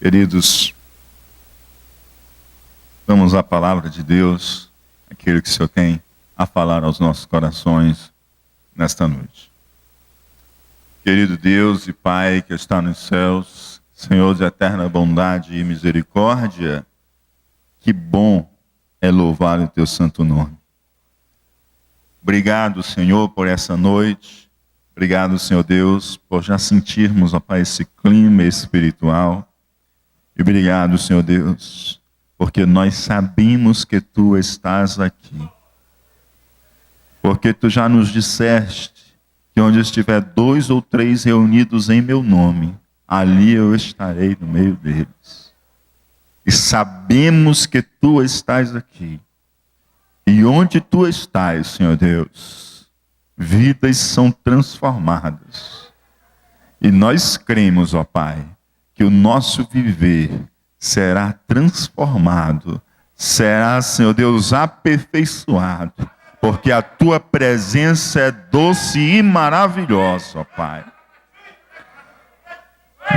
Queridos, vamos à palavra de Deus, aquilo que o Senhor tem a falar aos nossos corações nesta noite. Querido Deus e Pai que está nos céus, Senhor de eterna bondade e misericórdia, que bom é louvar o Teu santo nome. Obrigado, Senhor, por essa noite. Obrigado, Senhor Deus, por já sentirmos, ó Pai, esse clima espiritual. E obrigado, Senhor Deus, porque nós sabemos que Tu estás aqui. Porque Tu já nos disseste que onde estiver 2 ou 3 reunidos em Meu nome, ali eu estarei no meio deles. E sabemos que Tu estás aqui. E onde Tu estás, Senhor Deus, vidas são transformadas. E nós cremos, ó Pai, que o nosso viver será transformado, será, Senhor Deus, aperfeiçoado, porque a Tua presença é doce e maravilhosa, ó Pai.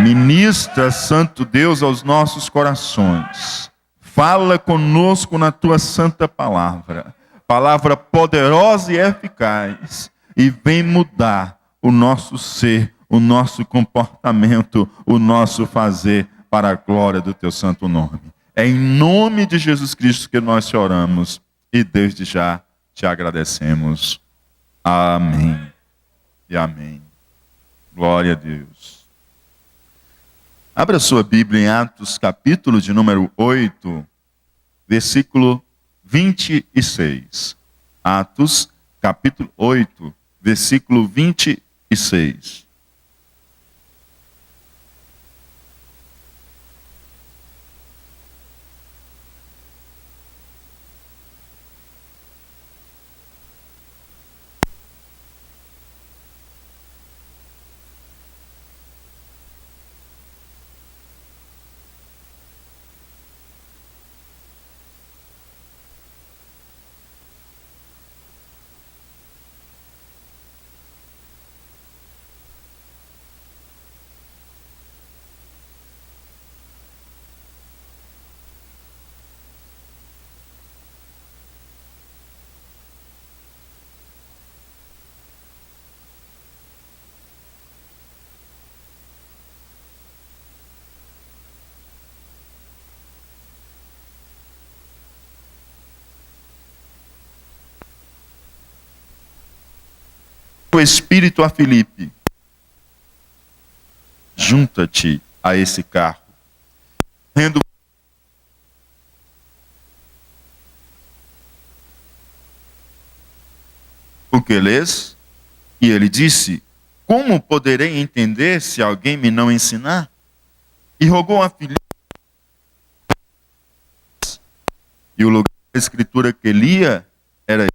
Ministra, Santo Deus, aos nossos corações. Fala conosco na Tua santa palavra, palavra poderosa e eficaz, e vem mudar o nosso ser, o nosso comportamento, o nosso fazer para a glória do Teu santo nome. É em nome de Jesus Cristo que nós te oramos e desde já te agradecemos. Amém e amém. Glória a Deus. Abra sua Bíblia em Atos, capítulo de número 8, versículo 26. Atos, capítulo 8, versículo 26. O Espírito a Filipe, junta-te a esse carro. Rendo o que lês? E ele disse: como poderei entender se alguém me não ensinar? E rogou a Filipe. E o lugar da escritura que lia era: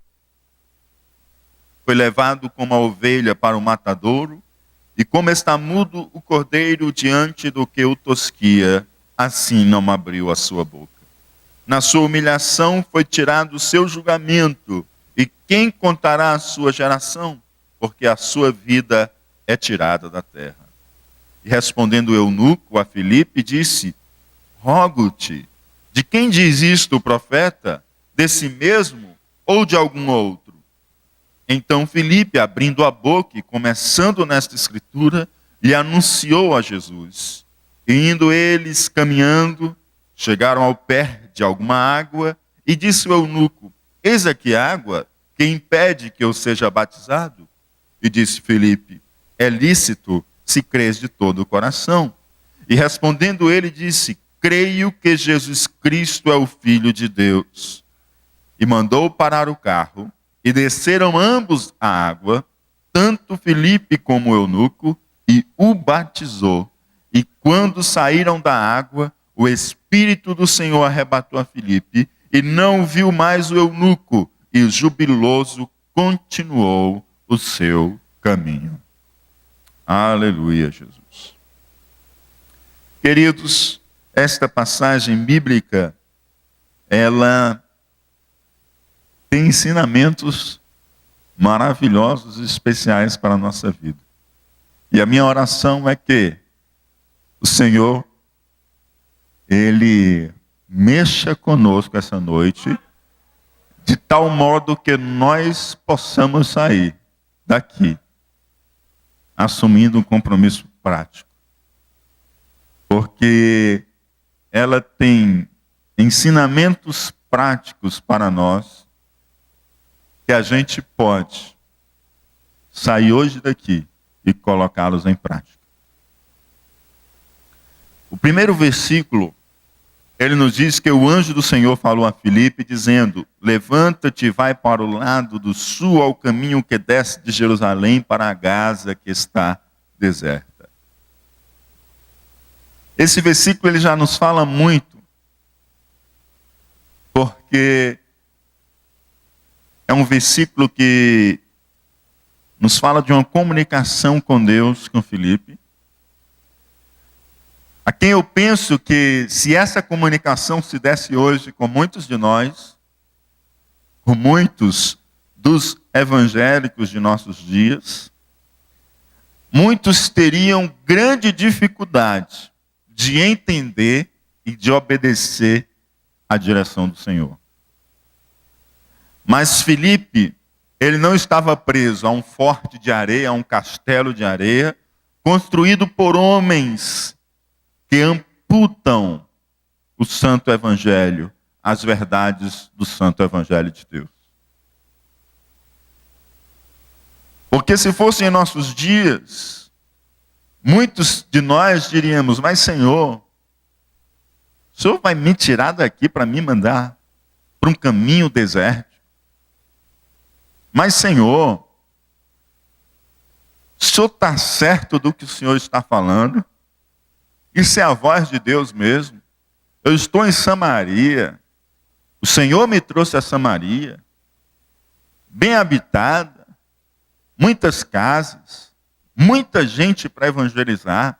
foi levado como a ovelha para o matadouro, e como está mudo o cordeiro diante do que o tosquia, assim não abriu a sua boca. Na sua humilhação foi tirado o seu julgamento, e quem contará a sua geração? Porque a sua vida é tirada da terra. E respondendo o eunuco a Filipe, disse: rogo-te, de quem diz isto o profeta? De si mesmo ou de algum outro? Então Filipe, abrindo a boca e começando nesta escritura, lhe anunciou a Jesus. E indo eles caminhando, chegaram ao pé de alguma água, e disse o eunuco: eis aqui água, que impede que eu seja batizado? E disse Filipe: é lícito, se crês de todo o coração. E respondendo ele, disse: creio que Jesus Cristo é o Filho de Deus. E mandou parar o carro, e desceram ambos a água, tanto Filipe como o eunuco, e o batizou. E quando saíram da água, o Espírito do Senhor arrebatou a Filipe, e não viu mais o eunuco, e jubiloso continuou o seu caminho. Aleluia, Jesus. Queridos, esta passagem bíblica, ela tem ensinamentos maravilhosos e especiais para a nossa vida. E a minha oração é que o Senhor Ele mexa conosco essa noite, de tal modo que nós possamos sair daqui, assumindo um compromisso prático. Porque ela tem ensinamentos práticos para nós, que a gente pode sair hoje daqui e colocá-los em prática. O primeiro versículo, ele nos diz que o anjo do Senhor falou a Filipe, dizendo: levanta-te e vai para o lado do sul, ao caminho que desce de Jerusalém para a Gaza, que está deserta. Esse versículo ele já nos fala muito, porque é um versículo que nos fala de uma comunicação com Deus, com Filipe, a quem eu penso que, se essa comunicação se desse hoje com muitos de nós, com muitos dos evangélicos de nossos dias, muitos teriam grande dificuldade de entender e de obedecer à direção do Senhor. Mas Filipe, ele não estava preso a um forte de areia, a um castelo de areia, construído por homens que amputam o santo evangelho, as verdades do santo evangelho de Deus. Porque se fosse em nossos dias, muitos de nós diríamos: mas Senhor, o Senhor vai me tirar daqui para me mandar para um caminho deserto? Mas Senhor, o Senhor está certo do que o Senhor está falando? Isso é a voz de Deus mesmo? Eu estou em Samaria, o Senhor me trouxe a Samaria, bem habitada, muitas casas, muita gente para evangelizar.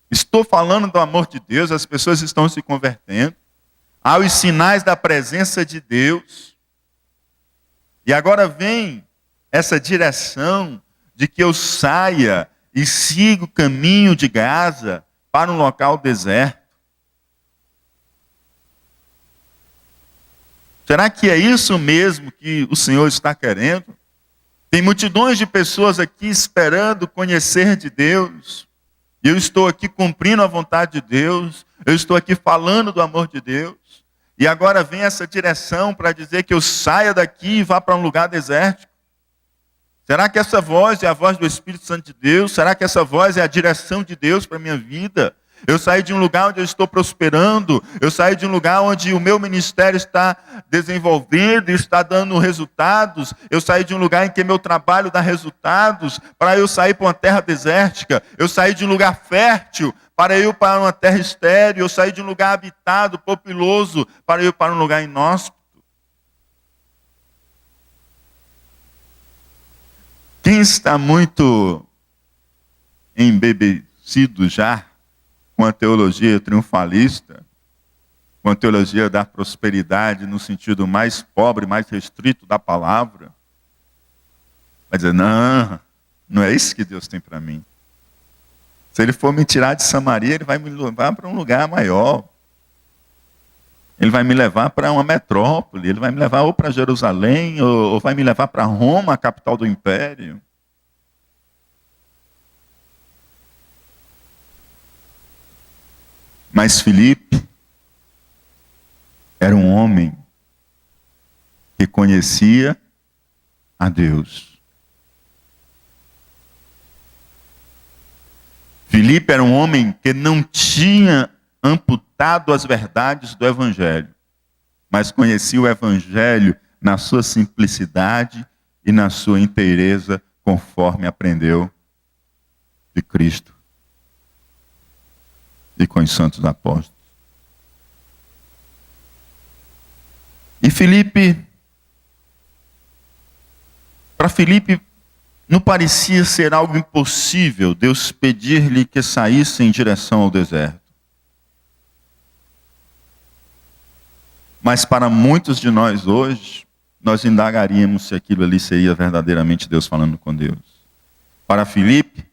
Estou falando do amor de Deus, as pessoas estão se convertendo. Há os sinais da presença de Deus. E agora vem essa direção de que eu saia e siga o caminho de Gaza para um local deserto. Será que é isso mesmo que o Senhor está querendo? Tem multidões de pessoas aqui esperando conhecer de Deus. E eu estou aqui cumprindo a vontade de Deus. Eu estou aqui falando do amor de Deus. E agora vem essa direção para dizer que eu saia daqui e vá para um lugar desértico. Será que essa voz é a voz do Espírito Santo de Deus? Será que essa voz é a direção de Deus para a minha vida? Eu saí de um lugar onde eu estou prosperando. Eu saí de um lugar onde o meu ministério está desenvolvendo e está dando resultados. Eu saí de um lugar em que meu trabalho dá resultados para eu sair para uma terra desértica. Eu saí de um lugar fértil para eu ir para uma terra estéril. Eu saí de um lugar habitado, populoso, para eu ir para um lugar inóspito. Quem está muito embebecido já com a teologia triunfalista, com a teologia da prosperidade no sentido mais pobre, mais restrito da palavra, vai dizer: não é isso que Deus tem para mim. Se Ele for me tirar de Samaria, Ele vai me levar para um lugar maior. Ele vai me levar para uma metrópole, Ele vai me levar ou para Jerusalém, ou vai me levar para Roma, a capital do império. Mas Filipe era um homem que conhecia a Deus. Filipe era um homem que não tinha amputado as verdades do Evangelho, mas conhecia o Evangelho na sua simplicidade e na sua inteireza, conforme aprendeu de Cristo e com os santos apóstolos. E para Filipe, não parecia ser algo impossível Deus pedir-lhe que saísse em direção ao deserto. Mas para muitos de nós hoje, nós indagaríamos se aquilo ali seria verdadeiramente Deus falando com Deus. Para Filipe,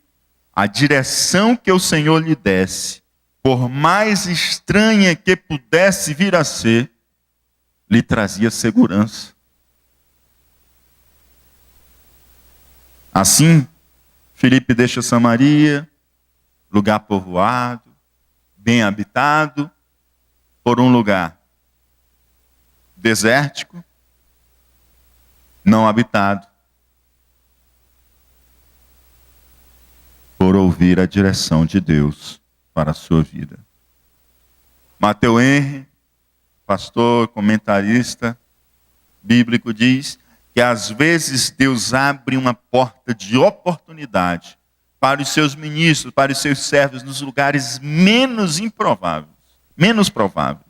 a direção que o Senhor lhe desse, por mais estranha que pudesse vir a ser, lhe trazia segurança. Assim, Filipe deixa Samaria, lugar povoado, bem habitado, por um lugar desértico, não habitado, por ouvir a direção de Deus para a sua vida. Matthew Henry, pastor, comentarista bíblico, diz que às vezes Deus abre uma porta de oportunidade para os seus ministros, para os seus servos, nos lugares menos improváveis, menos prováveis.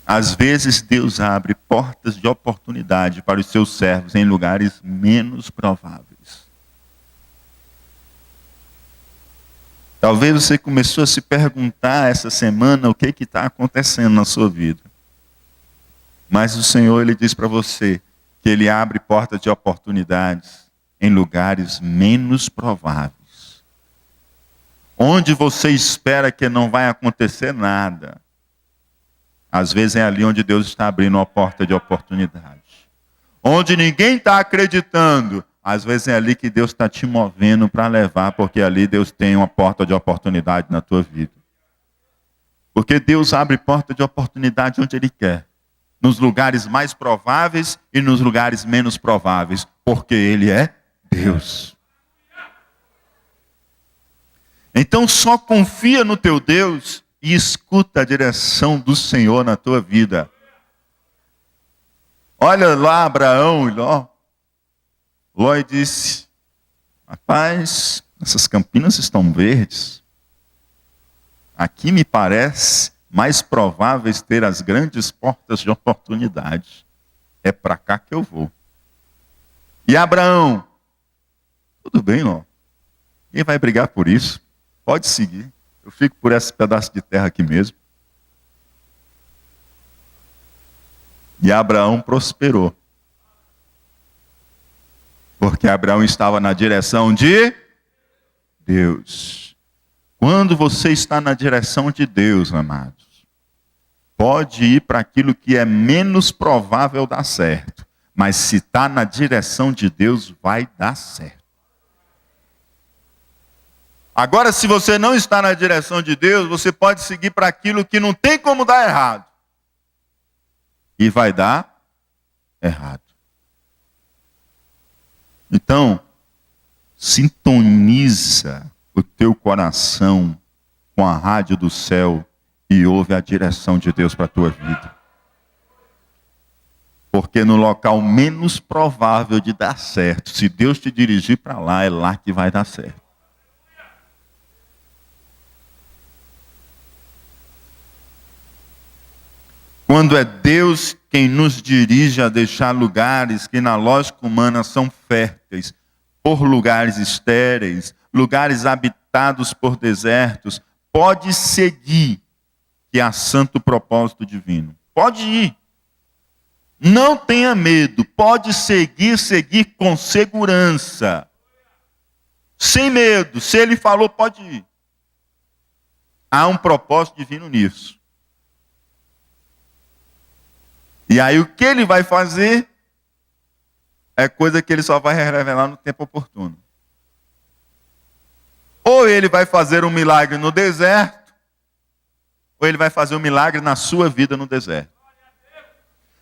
Às vezes Deus abre portas de oportunidade para os seus servos em lugares menos prováveis. Talvez você começou a se perguntar essa semana o que está acontecendo na sua vida. Mas o Senhor, Ele diz para você que Ele abre portas de oportunidades em lugares menos prováveis. Onde você espera que não vai acontecer nada. Às vezes é ali onde Deus está abrindo uma porta de oportunidade. Onde ninguém está acreditando, às vezes é ali que Deus está te movendo para levar, porque ali Deus tem uma porta de oportunidade na tua vida. Porque Deus abre porta de oportunidade onde Ele quer. Nos lugares mais prováveis e nos lugares menos prováveis, porque Ele é Deus. Então só confia no teu Deus e escuta a direção do Senhor na tua vida. Olha lá Abraão e Ló. Ló disse, rapaz, essas campinas estão verdes. Aqui me parece mais prováveis ter as grandes portas de oportunidade. É para cá que eu vou. E Abraão, tudo bem, Ló. Quem vai brigar por isso? Pode seguir. Eu fico por esse pedaço de terra aqui mesmo. E Abraão prosperou. Porque Abraão estava na direção de Deus. Quando você está na direção de Deus, amados, pode ir para aquilo que é menos provável dar certo. Mas se está na direção de Deus, vai dar certo. Agora, se você não está na direção de Deus, você pode seguir para aquilo que não tem como dar errado. E vai dar errado. Então, sintoniza o teu coração com a rádio do céu e ouve a direção de Deus para a tua vida. Porque no local menos provável de dar certo, se Deus te dirigir para lá, é lá que vai dar certo. Quando é Deus quem nos dirige a deixar lugares que na lógica humana são férteis, por lugares estéreis, lugares habitados por desertos, pode seguir, que há santo propósito divino. Pode ir. Não tenha medo, pode seguir com segurança. Sem medo, se Ele falou, pode ir. Há um propósito divino nisso. E aí o que Ele vai fazer é coisa que Ele só vai revelar no tempo oportuno. Ou Ele vai fazer um milagre no deserto, ou Ele vai fazer um milagre na sua vida no deserto.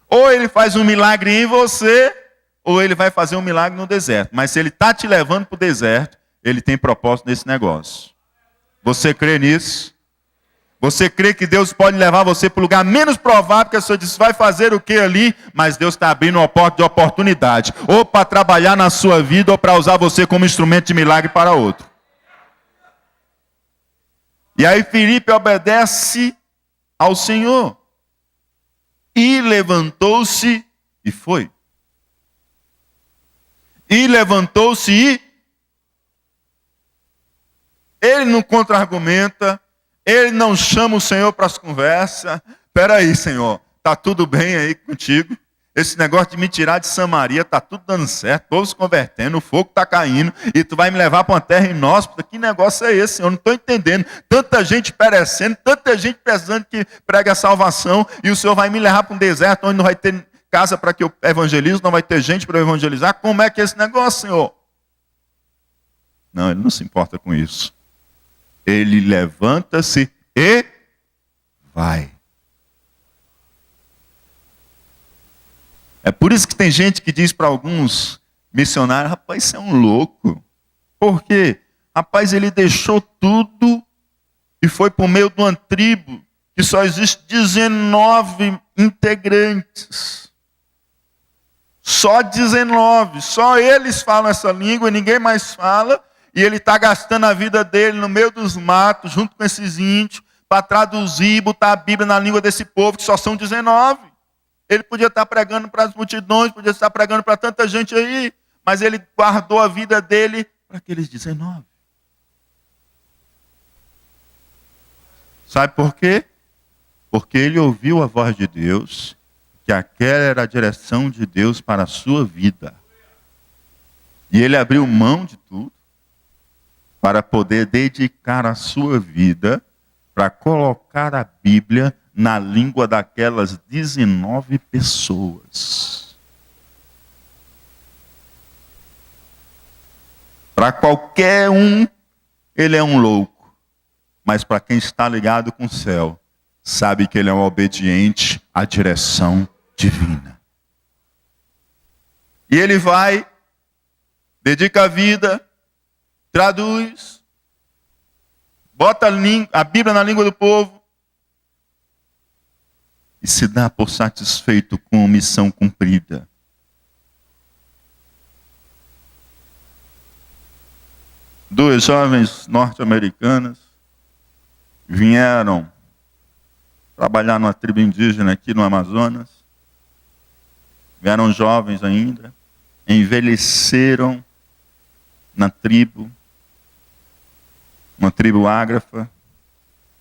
Ou Ele faz um milagre em você, ou Ele vai fazer um milagre no deserto. Mas se Ele está te levando para o deserto, Ele tem propósito nesse negócio. Você crê nisso? Você crê que Deus pode levar você para o lugar menos provável, que a pessoa diz, vai fazer o que ali? Mas Deus está abrindo uma porta de oportunidade. Ou para trabalhar na sua vida, ou para usar você como instrumento de milagre para outro. E aí Filipe obedece ao Senhor. E levantou-se e foi. E levantou-se e... Ele não contra-argumenta. Ele não chama o Senhor para as conversas. Espera aí, Senhor, está tudo bem aí contigo? Esse negócio de me tirar de Samaria, tá tudo dando certo, todos se convertendo, o fogo tá caindo, e tu vai me levar para uma terra inóspita. Que negócio é esse? Eu não estou entendendo. Tanta gente perecendo, tanta gente precisando que pregue a salvação, e o Senhor vai me levar para um deserto onde não vai ter casa para que eu evangelize, não vai ter gente para eu evangelizar. Como é que é esse negócio, Senhor? Não, ele não se importa com isso. Ele levanta-se e vai. É por isso que tem gente que diz para alguns missionários: rapaz, isso é um louco. Por quê? Rapaz, ele deixou tudo e foi para o meio de uma tribo que só existe 19 integrantes. Só 19. Só eles falam essa língua e ninguém mais fala. E ele está gastando a vida dele no meio dos matos, junto com esses índios, para traduzir, botar a Bíblia na língua desse povo, que só são 19. Ele podia estar pregando para as multidões, podia estar pregando para tanta gente aí, mas ele guardou a vida dele para aqueles 19. Sabe por quê? Porque ele ouviu a voz de Deus, que aquela era a direção de Deus para a sua vida. E ele abriu mão de tudo para poder dedicar a sua vida para colocar a Bíblia na língua daquelas 19 pessoas. Para qualquer um, ele é um louco. Mas para quem está ligado com o céu, sabe que ele é um obediente à direção divina. E ele vai, dedica a vida, traduz, bota a Bíblia na língua do povo, e se dá por satisfeito com a missão cumprida. Duas jovens norte-americanas vieram trabalhar numa tribo indígena aqui no Amazonas. Vieram jovens ainda, envelheceram na tribo, uma tribo ágrafa.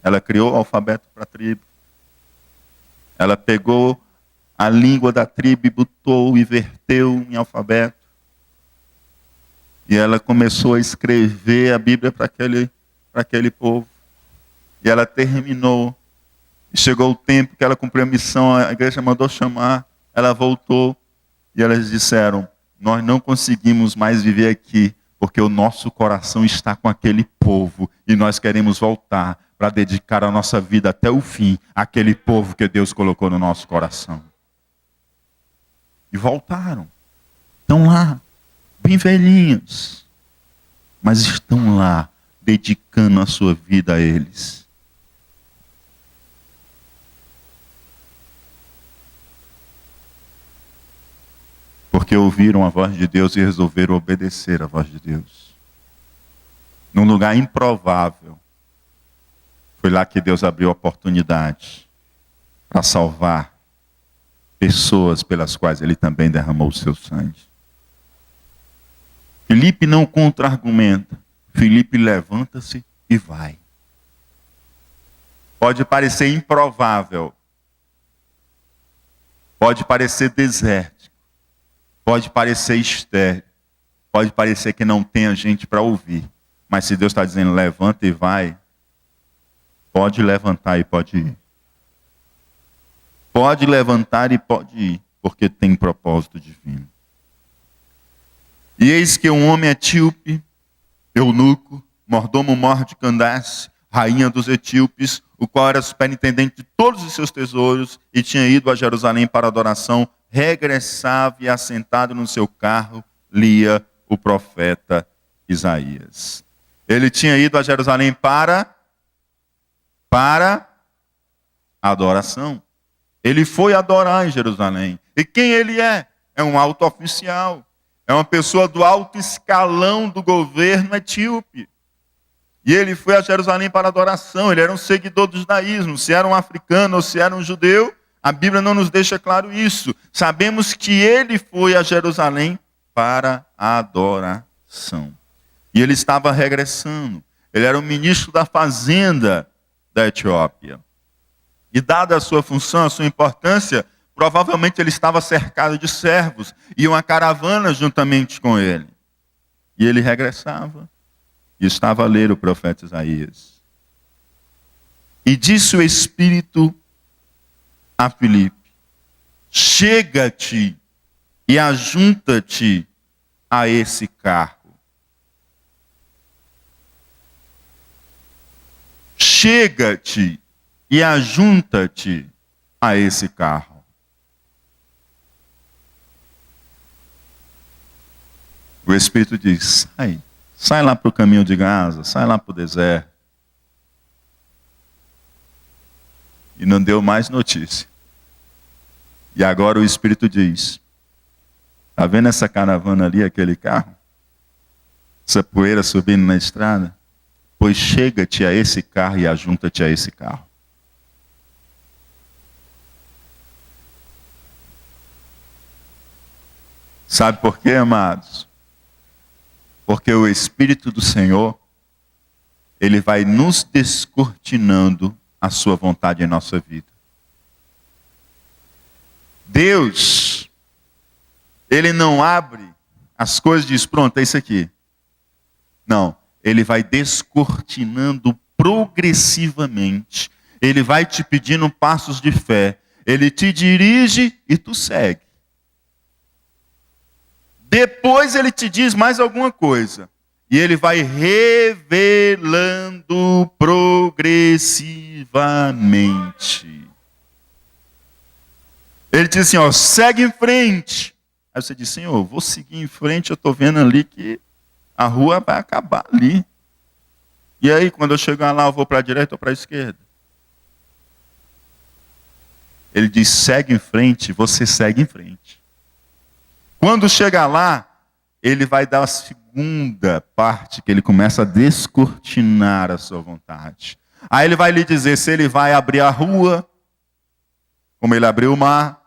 Ela criou o alfabeto para a tribo. Ela pegou a língua da tribo e botou e verteu em alfabeto. E ela começou a escrever a Bíblia para aquele povo. E ela terminou. E chegou o tempo que ela cumpriu a missão, a igreja mandou chamar. Ela voltou e elas disseram: nós não conseguimos mais viver aqui, porque o nosso coração está com aquele povo. E nós queremos voltar para dedicar a nossa vida até o fim àquele povo que Deus colocou no nosso coração. E voltaram. Estão lá, bem velhinhos. Mas estão lá, dedicando a sua vida a eles. Porque ouviram a voz de Deus e resolveram obedecer a voz de Deus. Num lugar improvável. Foi lá que Deus abriu a oportunidade para salvar pessoas pelas quais Ele também derramou o seu sangue. Filipe não contra-argumenta. Filipe levanta-se e vai. Pode parecer improvável. Pode parecer desértico. Pode parecer estéril. Pode parecer que não tenha gente para ouvir. Mas se Deus está dizendo levanta e vai, pode levantar e pode ir. Pode levantar e pode ir, porque tem propósito divino. E eis que um homem etíope, eunuco, mordomo-mor de Candace, rainha dos etíopes, o qual era superintendente de todos os seus tesouros e tinha ido a Jerusalém para adoração, regressava e assentado no seu carro, lia o profeta Isaías. Ele tinha ido a Jerusalém para adoração. Ele foi adorar em Jerusalém. E quem ele é? É um alto oficial. É uma pessoa do alto escalão do governo etíope. E ele foi a Jerusalém para adoração. Ele era um seguidor do judaísmo. Se era um africano ou se era um judeu, a Bíblia não nos deixa claro isso. Sabemos que ele foi a Jerusalém para a adoração. E ele estava regressando. Ele era o ministro da fazenda da Etiópia. E dada a sua função, a sua importância, Provavelmente ele estava cercado de servos e uma caravana juntamente com ele. E ele regressava e estava a ler o profeta Isaías. E disse o Espírito a Filipe: chega-te e ajunta-te a esse carro. Chega-te e ajunta-te a esse carro. O Espírito diz: sai lá para o caminho de Gaza, sai lá para o deserto. E não deu mais notícia. E agora o Espírito diz: está vendo essa caravana ali, aquele carro? Essa poeira subindo na estrada? Pois chega-te a esse carro e ajunta-te a esse carro. Sabe por quê, amados? Porque o Espírito do Senhor, ele vai nos descortinando a sua vontade em nossa vida. Deus, ele não abre as coisas e diz: pronto, é isso aqui. Não, ele vai descortinando progressivamente. Ele vai te pedindo passos de fé. Ele te dirige e tu segue. Depois ele te diz mais alguma coisa. E ele vai revelando progressivamente. Ele diz assim, ó, segue em frente. Aí você diz: Senhor, vou seguir em frente, eu estou vendo ali que a rua vai acabar ali. E aí, quando eu chegar lá, eu vou para a direita ou para a esquerda? Ele diz: segue em frente, você segue em frente. Quando chegar lá, ele vai dar a segunda parte, que ele começa a descortinar a sua vontade. Aí ele vai lhe dizer se ele vai abrir a rua, como ele abriu o mar,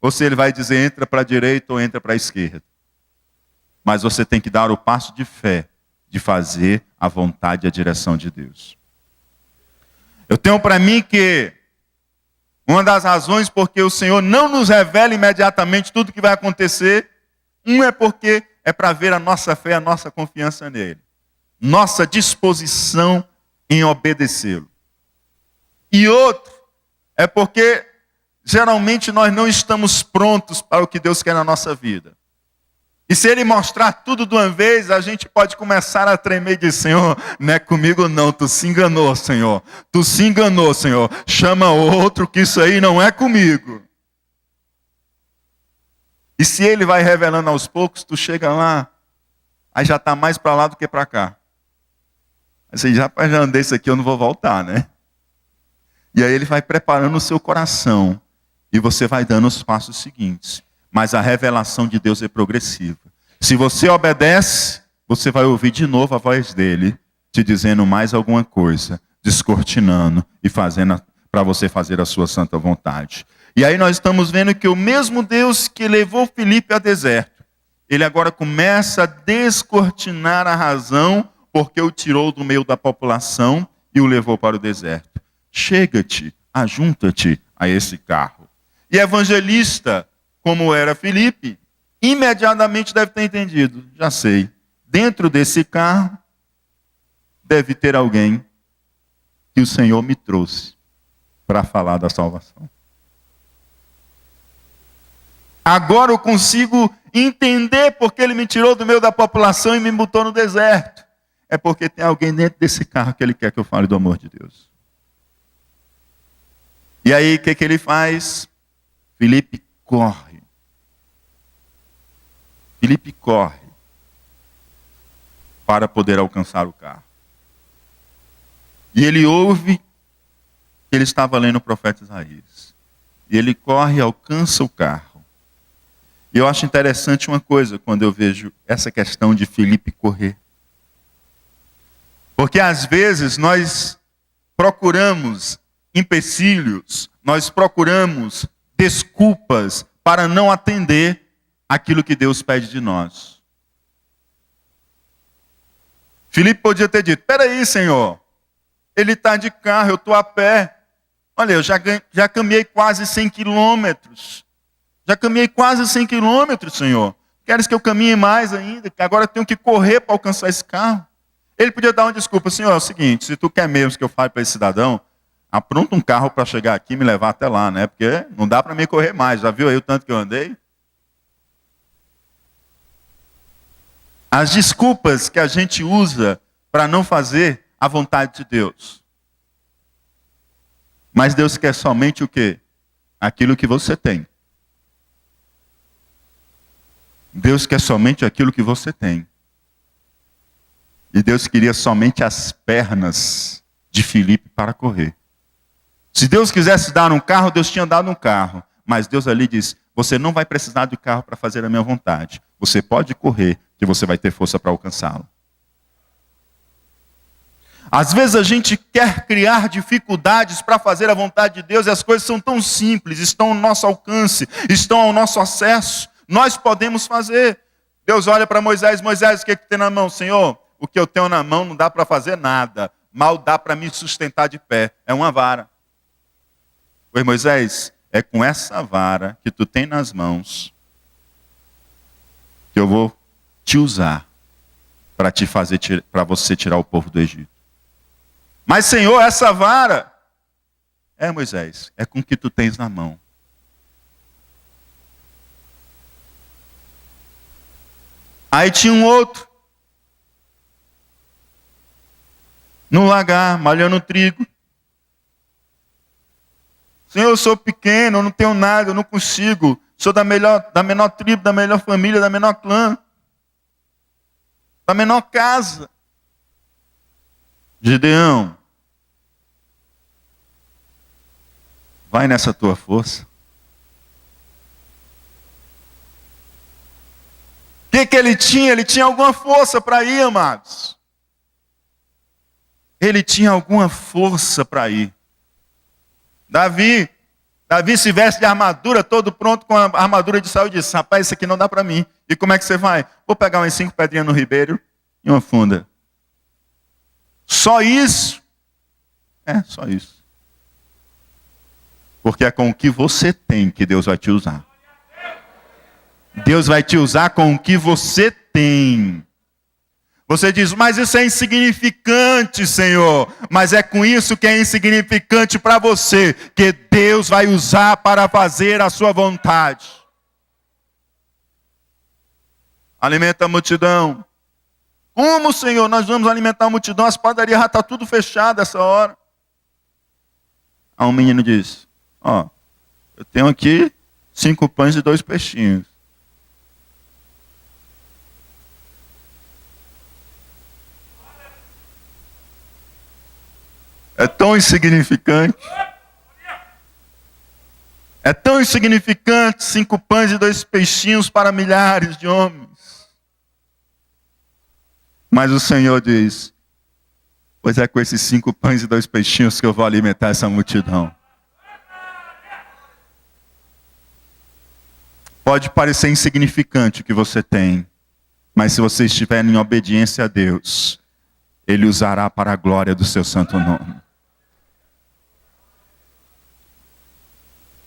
ou se ele vai dizer entra para a direita ou entra para a esquerda. Mas você tem que dar o passo de fé, de fazer a vontade e a direção de Deus. Eu tenho para mim que uma das razões porque o Senhor não nos revela imediatamente tudo o que vai acontecer, é porque é para ver a nossa fé, a nossa confiança nele. Nossa disposição em obedecê-lo. E outro, é porque geralmente nós não estamos prontos para o que Deus quer na nossa vida. E se ele mostrar tudo de uma vez, a gente pode começar a tremer e dizer: Senhor, não é comigo não, tu se enganou, Senhor. Tu se enganou, Senhor. Chama outro que isso aí não é comigo. E se ele vai revelando aos poucos, tu chega lá, aí já está mais para lá do que para cá. Aí você já andei isso aqui, eu não vou voltar, né? E aí ele vai preparando o seu coração. E você vai dando os passos seguintes. Mas a revelação de Deus é progressiva. Se você obedece, você vai ouvir de novo a voz dele, te dizendo mais alguma coisa, descortinando e fazendo para você fazer a sua santa vontade. E aí nós estamos vendo que o mesmo Deus que levou Filipe ao deserto, ele agora começa a descortinar a razão, porque o tirou do meio da população e o levou para o deserto. Chega-te, ajunta-te a esse carro. E evangelista, como era Filipe, imediatamente deve ter entendido. Já sei, dentro desse carro deve ter alguém que o Senhor me trouxe para falar da salvação. Agora eu consigo entender porque ele me tirou do meio da população e me botou no deserto. É porque tem alguém dentro desse carro que ele quer que eu fale do amor de Deus. E aí, o que ele faz? Filipe corre. Filipe corre para poder alcançar o carro. E ele ouve que ele estava lendo o profeta Isaías. E ele corre e alcança o carro. E eu acho interessante uma coisa quando eu vejo essa questão de Filipe correr. Porque às vezes nós procuramos empecilhos, nós procuramos desculpas para não atender aquilo que Deus pede de nós. Filipe podia ter dito: peraí, Senhor, ele está de carro, eu estou a pé. Olha, eu já caminhei quase 100 quilômetros. Já caminhei quase 100 quilômetros, Senhor. Queres que eu caminhe mais ainda? Que agora eu tenho que correr para alcançar esse carro. Ele podia dar uma desculpa. Senhor, é o seguinte, se tu quer mesmo que eu fale para esse cidadão, apronta um carro para chegar aqui e me levar até lá, né? Porque não dá para mim correr mais. Já viu aí o tanto que eu andei? As desculpas que a gente usa para não fazer a vontade de Deus. Mas Deus quer somente o quê? Aquilo que você tem. Deus quer somente aquilo que você tem. E Deus queria somente as pernas de Filipe para correr. Se Deus quisesse dar um carro, Deus tinha dado um carro. Mas Deus ali diz, você não vai precisar de carro para fazer a minha vontade. Você pode correr, que você vai ter força para alcançá-lo. Às vezes a gente quer criar dificuldades para fazer a vontade de Deus e as coisas são tão simples, estão ao nosso alcance, estão ao nosso acesso. Nós podemos fazer. Deus olha para Moisés, Moisés, o que tem na mão? Senhor, o que eu tenho na mão não dá para fazer nada. Mal dá para me sustentar de pé. É uma vara. Pois Moisés, é com essa vara que tu tem nas mãos que eu vou te usar para te fazer, para você tirar o povo do Egito. Mas Senhor, essa vara, Moisés, é com o que tu tens na mão. Aí tinha um outro, no lagar, malhando trigo. Senhor, eu sou pequeno, eu não tenho nada, eu não consigo. Sou da menor tribo, da melhor família, da menor clã, da menor casa. Gideão, vai nessa tua força. O que ele tinha? Ele tinha alguma força para ir, amados. Ele tinha alguma força para ir. Davi se veste de armadura, todo pronto com a armadura de saúde, e disse, rapaz, isso aqui não dá para mim. E como é que você vai? Vou pegar umas 5 pedrinhas no ribeiro e uma funda. Só isso? Só isso. Porque é com o que você tem que Deus vai te usar. Deus vai te usar com o que você tem. Você diz, mas isso é insignificante, Senhor. Mas é com isso que é insignificante para você, que Deus vai usar para fazer a sua vontade. Alimenta a multidão. Como, Senhor, nós vamos alimentar a multidão? As padarias já estão tudo fechadas essa hora. Aí um menino disse, eu tenho aqui 5 pães e 2 peixinhos. É tão insignificante. É tão insignificante 5 pães e 2 peixinhos para milhares de homens. Mas o Senhor diz, pois é com esses 5 pães e 2 peixinhos que eu vou alimentar essa multidão. Pode parecer insignificante o que você tem, mas se você estiver em obediência a Deus, Ele usará para a glória do seu santo nome.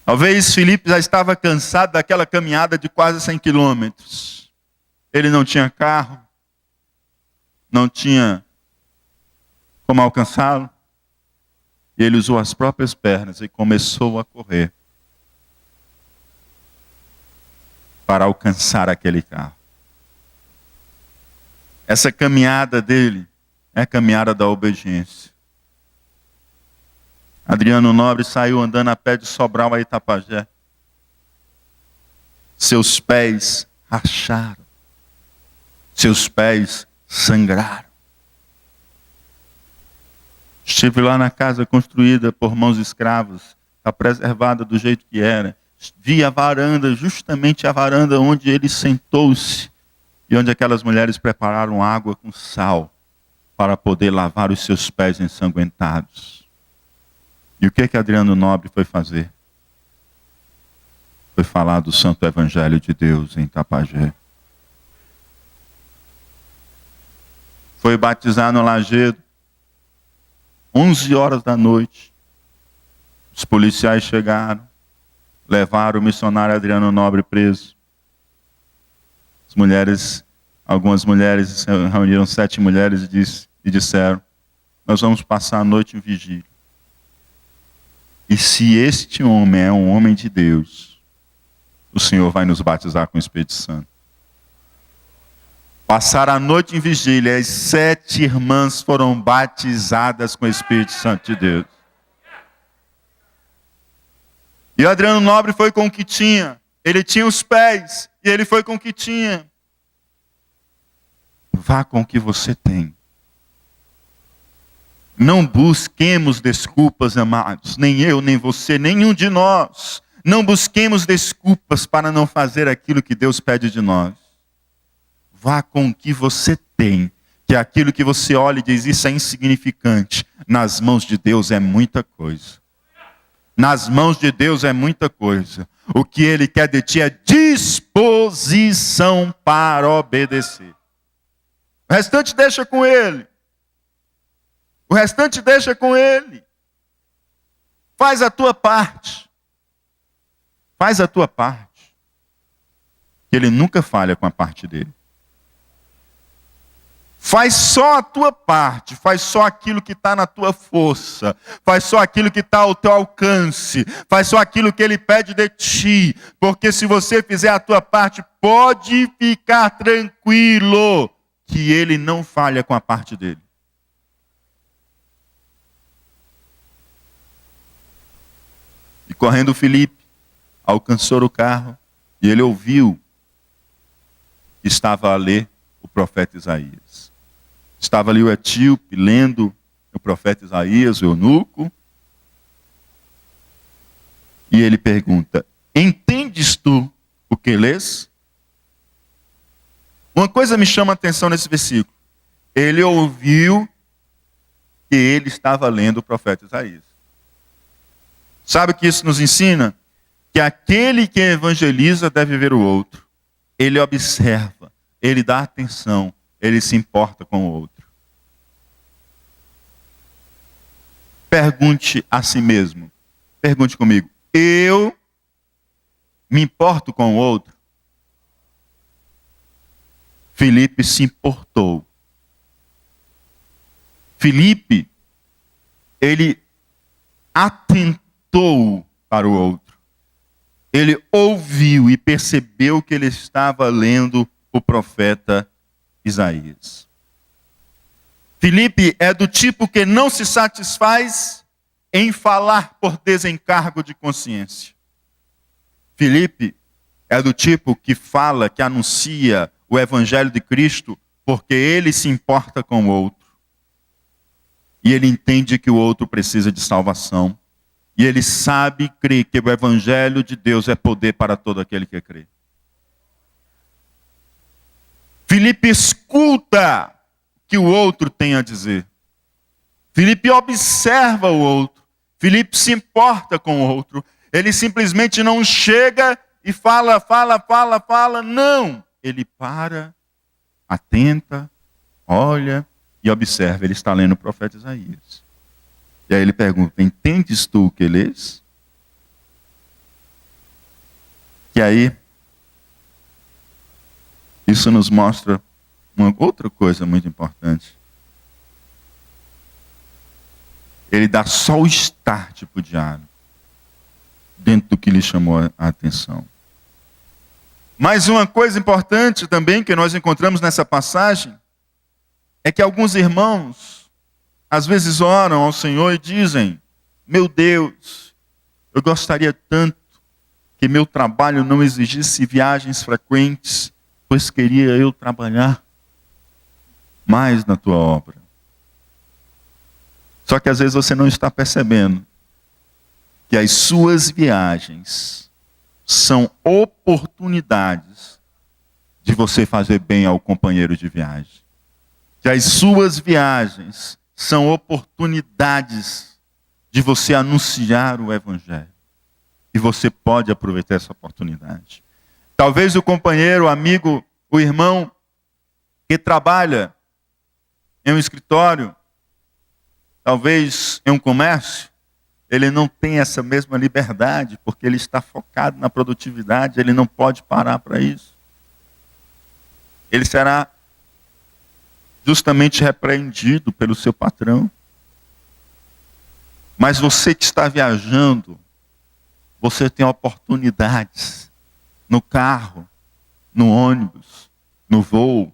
Talvez Filipe já estava cansado daquela caminhada de quase 100 quilômetros. Ele não tinha carro, não tinha como alcançá-lo. E ele usou as próprias pernas e começou a correr para alcançar aquele carro. Essa caminhada dele é a caminhada da obediência. Adriano Nobre saiu andando a pé de Sobral a Itapajé. Seus pés racharam. Seus pés sangraram. Estive lá na casa construída por mãos escravas, está preservada do jeito que era. Vi a varanda, justamente a varanda onde ele sentou-se e onde aquelas mulheres prepararam água com sal para poder lavar os seus pés ensanguentados. E o que Adriano Nobre foi fazer? Foi falar do Santo Evangelho de Deus em Itapajé. Foi batizar no Lajedo, 11 horas da noite. Os policiais chegaram, levaram o missionário Adriano Nobre preso. As mulheres, algumas mulheres, reuniram 7 mulheres e disseram: nós vamos passar a noite em vigília. E se este homem é um homem de Deus, o Senhor vai nos batizar com o Espírito Santo. Passaram a noite em vigília, as 7 irmãs foram batizadas com o Espírito Santo de Deus. E o Adriano Nobre foi com o que tinha. Ele tinha os pés, e ele foi com o que tinha. Vá com o que você tem. Não busquemos desculpas, amados. Nem eu, nem você, nenhum de nós. Não busquemos desculpas para não fazer aquilo que Deus pede de nós. Vá com o que você tem. Que é aquilo que você olha e diz: isso é insignificante. Nas mãos de Deus é muita coisa. Nas mãos de Deus é muita coisa. O que Ele quer de ti é disposição para obedecer. O restante deixa com Ele. O restante deixa com Ele. Faz a tua parte. Faz a tua parte. Que Ele nunca falha com a parte dele. Faz só a tua parte, faz só aquilo que está na tua força, faz só aquilo que está ao teu alcance, faz só aquilo que Ele pede de ti, porque se você fizer a tua parte, pode ficar tranquilo, que Ele não falha com a parte dele. E correndo Filipe, alcançou o carro, e ele ouviu que estava a ler o profeta Isaías. Estava ali o etíope lendo o profeta Isaías, o eunuco. E ele pergunta: entendes tu o que lês? Uma coisa me chama a atenção nesse versículo. Ele ouviu que ele estava lendo o profeta Isaías. Sabe o que isso nos ensina? Que aquele que evangeliza deve ver o outro. Ele observa, ele dá atenção, ele se importa com o outro. Pergunte a si mesmo. Pergunte comigo: eu me importo com o outro? Filipe se importou. Filipe, ele atentou para o outro. Ele ouviu e percebeu que ele estava lendo o profeta Isaías. Filipe é do tipo que não se satisfaz em falar por desencargo de consciência. Filipe é do tipo que fala, que anuncia o evangelho de Cristo porque ele se importa com o outro. E ele entende que o outro precisa de salvação. E ele sabe e crê que o evangelho de Deus é poder para todo aquele que crê. Filipe escuta o que o outro tem a dizer. Filipe observa o outro. Filipe se importa com o outro. Ele simplesmente não chega e fala. Não. Ele para, atenta, olha e observa. Ele está lendo o profeta Isaías. E aí ele pergunta: entendes tu o que lês? E aí, isso nos mostra uma outra coisa muito importante. Ele dá só o start para o diálogo, dentro do que lhe chamou a atenção. Mas uma coisa importante também que nós encontramos nessa passagem é que alguns irmãos às vezes oram ao Senhor e dizem: meu Deus, eu gostaria tanto que meu trabalho não exigisse viagens frequentes, pois queria eu trabalhar mais na tua obra. Só que às vezes você não está percebendo que as suas viagens são oportunidades de você fazer bem ao companheiro de viagem. Que as suas viagens são oportunidades de você anunciar o evangelho. E você pode aproveitar essa oportunidade. Talvez o companheiro, o amigo, o irmão que trabalha em um escritório, talvez em um comércio, ele não tem essa mesma liberdade, porque ele está focado na produtividade, ele não pode parar para isso. Ele será justamente repreendido pelo seu patrão. Mas você que está viajando, você tem oportunidades no carro, no ônibus, no voo,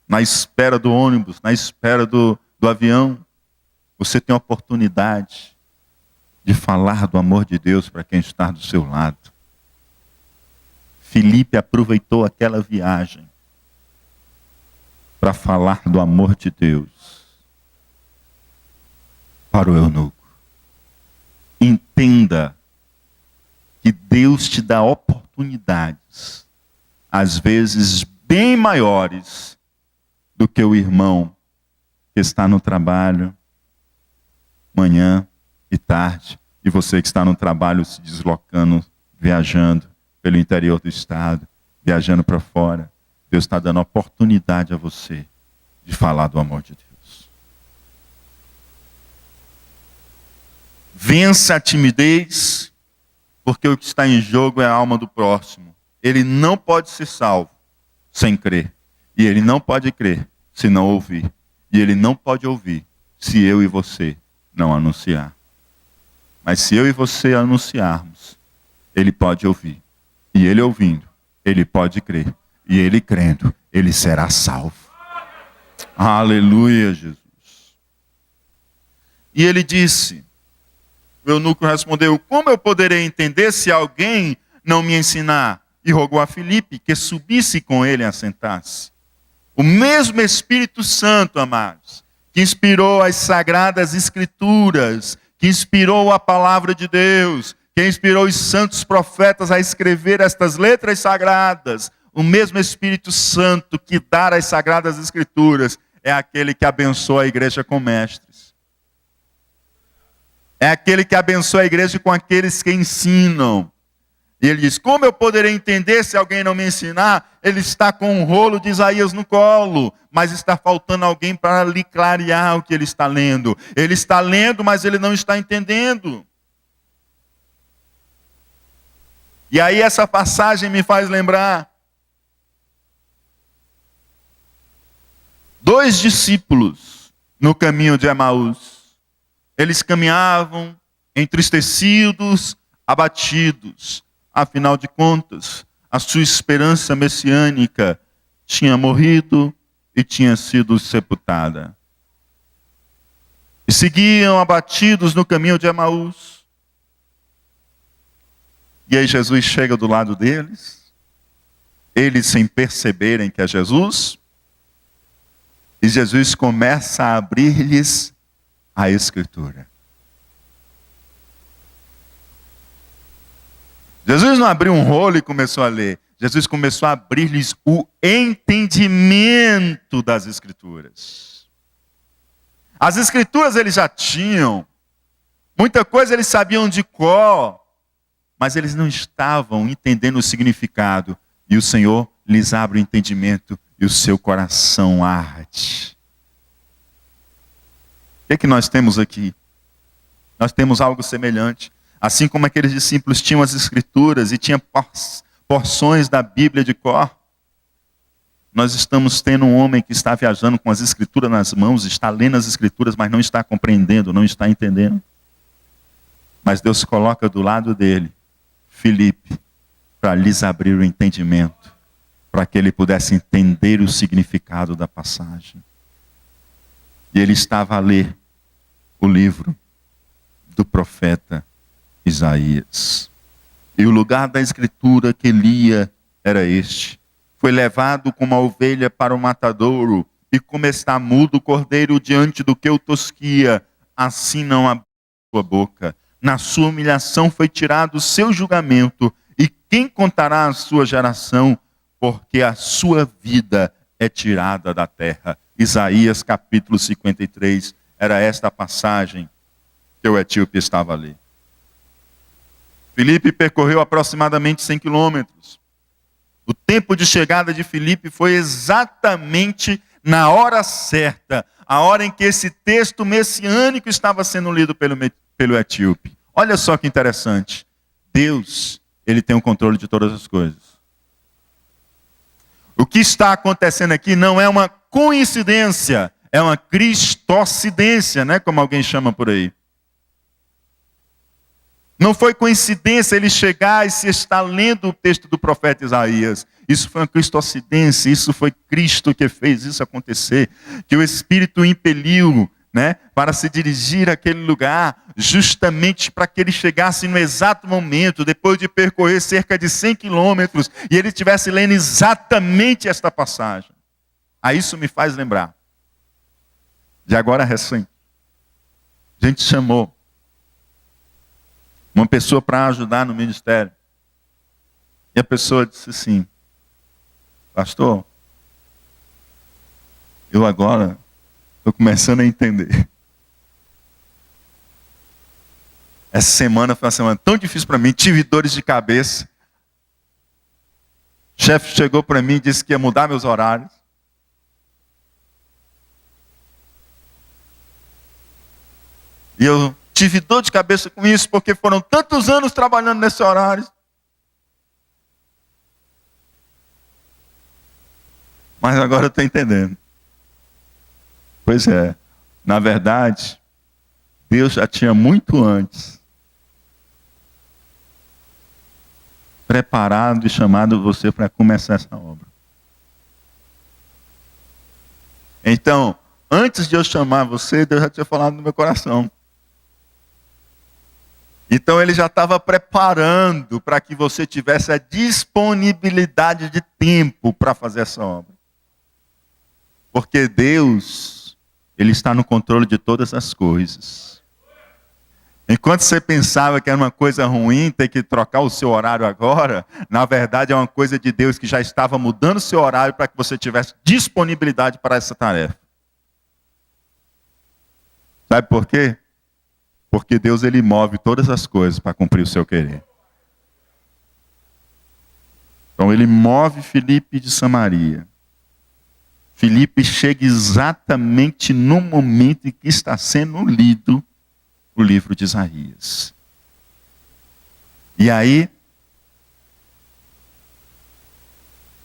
na espera do ônibus, na espera do avião. Você tem oportunidade de falar do amor de Deus para quem está do seu lado. Filipe aproveitou aquela viagem para falar do amor de Deus para o eunuco. Entenda que Deus te dá oportunidades, às vezes bem maiores do que o irmão que está no trabalho, manhã e tarde, e você que está no trabalho se deslocando, viajando pelo interior do estado, viajando para fora. Deus está dando oportunidade a você de falar do amor de Deus. Vença a timidez, porque o que está em jogo é a alma do próximo. Ele não pode ser salvo sem crer. E ele não pode crer se não ouvir. E ele não pode ouvir se eu e você não anunciar. Mas se eu e você anunciarmos, ele pode ouvir. E ele ouvindo, ele pode crer. E ele crendo, ele será salvo. Aleluia, Jesus. E ele disse, o eunuco respondeu, como eu poderei entender se alguém não me ensinar? E rogou a Filipe que subisse com ele e assentasse. O mesmo Espírito Santo, amados, que inspirou as sagradas escrituras, que inspirou a palavra de Deus, que inspirou os santos profetas a escrever estas letras sagradas, o mesmo Espírito Santo que dá as sagradas escrituras, é aquele que abençoa a igreja com mestres. É aquele que abençoa a igreja com aqueles que ensinam. E ele diz, como eu poderei entender se alguém não me ensinar? Ele está com um rolo de Isaías no colo, mas está faltando alguém para lhe clarear o que ele está lendo. Ele está lendo, mas ele não está entendendo. E aí essa passagem me faz lembrar 2 discípulos no caminho de Emaús. Eles caminhavam entristecidos, abatidos. Afinal de contas, a sua esperança messiânica tinha morrido e tinha sido sepultada. E seguiam abatidos no caminho de Emaús. E aí Jesus chega do lado deles, eles sem perceberem que é Jesus, e Jesus começa a abrir-lhes a Escritura. Jesus não abriu um rolo e começou a ler. Jesus começou a abrir-lhes o entendimento das Escrituras. As Escrituras eles já tinham. Muita coisa eles sabiam de cor. Mas eles não estavam entendendo o significado. E o Senhor lhes abre o entendimento e o seu coração arde. O que nós temos aqui? Nós temos algo semelhante. Assim como aqueles discípulos tinham as Escrituras e tinham porções da Bíblia de cor, nós estamos tendo um homem que está viajando com as Escrituras nas mãos, está lendo as Escrituras, mas não está compreendendo, não está entendendo. Mas Deus coloca do lado dele, Filipe, para lhes abrir o entendimento, para que ele pudesse entender o significado da passagem. E ele estava a ler o livro do profeta Isaías. E o lugar da escritura que lia era este. Foi levado como a ovelha para o matadouro, e como está mudo o cordeiro diante do que o tosquia, assim não abriu sua boca. Na sua humilhação foi tirado o seu julgamento, e quem contará a sua geração? Porque a sua vida é tirada da terra. Isaías capítulo 53, era esta a passagem que o etíope estava ali. Filipe percorreu aproximadamente 100 quilômetros. O tempo de chegada de Filipe foi exatamente na hora certa, a hora em que esse texto messiânico estava sendo lido pelo etíope. Olha só que interessante. Deus, ele tem o controle de todas as coisas. O que está acontecendo aqui não é uma coincidência, é uma cristocidência, né? Como alguém chama por aí. Não foi coincidência ele chegar e se estar lendo o texto do profeta Isaías. Isso foi uma cristocidência, isso foi Cristo que fez isso acontecer. Que o Espírito o impeliu, né, para se dirigir àquele lugar, justamente para que ele chegasse no exato momento, depois de percorrer cerca de 100 quilômetros, e ele estivesse lendo exatamente esta passagem. Aí isso me faz lembrar, de agora recente, a gente chamou uma pessoa para ajudar no ministério, e a pessoa disse assim: pastor, eu agora estou começando a entender. Essa semana foi uma semana tão difícil para mim, tive dores de cabeça. O chefe chegou para mim e disse que ia mudar meus horários. E eu tive dor de cabeça com isso, porque foram tantos anos trabalhando nesse horário. Mas agora eu estou entendendo. Pois é, na verdade, Deus já tinha muito antes preparado e chamado você para começar essa obra. Então, antes de eu chamar você, Deus já tinha falado no meu coração. Então ele já estava preparando para que você tivesse a disponibilidade de tempo para fazer essa obra. Porque Deus, ele está no controle de todas as coisas. Enquanto você pensava que era uma coisa ruim ter que trocar o seu horário agora, na verdade é uma coisa de Deus que já estava mudando o seu horário para que você tivesse disponibilidade para essa tarefa. Sabe por quê? Porque Deus, ele move todas as coisas para cumprir o seu querer. Então ele move Filipe de Samaria. Filipe chega exatamente no momento em que está sendo lido o livro de Isaías. E aí,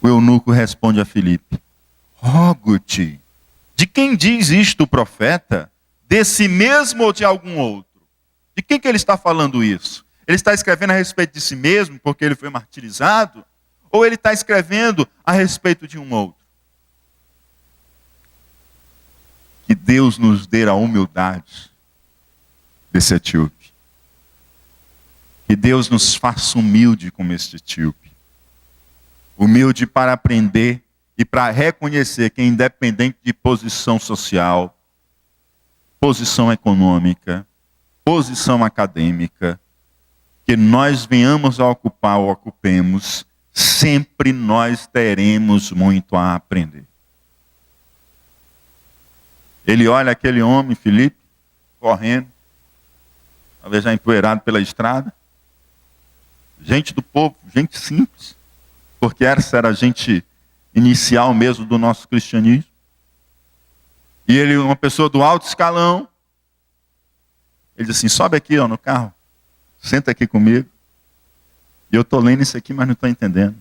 o eunuco responde a Filipe: rogo-te, de quem diz isto o profeta? De si mesmo ou de algum outro? De quem que ele está falando isso? Ele está escrevendo a respeito de si mesmo, porque ele foi martirizado? Ou ele está escrevendo a respeito de um outro? Que Deus nos dê a humildade desse etíope. Que Deus nos faça humilde como este etíope. Humilde para aprender e para reconhecer que, independente de posição social, posição econômica, posição acadêmica, que nós venhamos a ocupar ou ocupemos, sempre nós teremos muito a aprender. Ele olha aquele homem, Filipe, correndo, talvez já empoeirado pela estrada. Gente do povo, gente simples, porque essa era a gente inicial mesmo do nosso cristianismo. E ele, uma pessoa do alto escalão, ele diz assim: sobe aqui no carro, senta aqui comigo. E eu estou lendo isso aqui, mas não estou entendendo.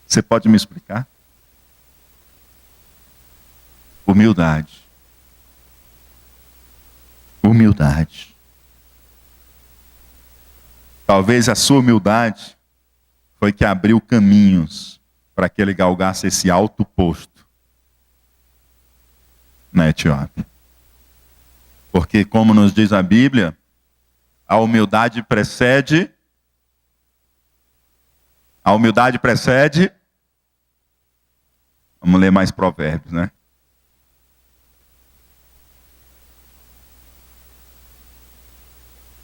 Você pode me explicar? Humildade. Humildade. Talvez a sua humildade foi que abriu caminhos para que ele galgasse esse alto posto na Etiópia. Porque, como nos diz a Bíblia, a humildade precede. A humildade precede. Vamos ler mais Provérbios, né?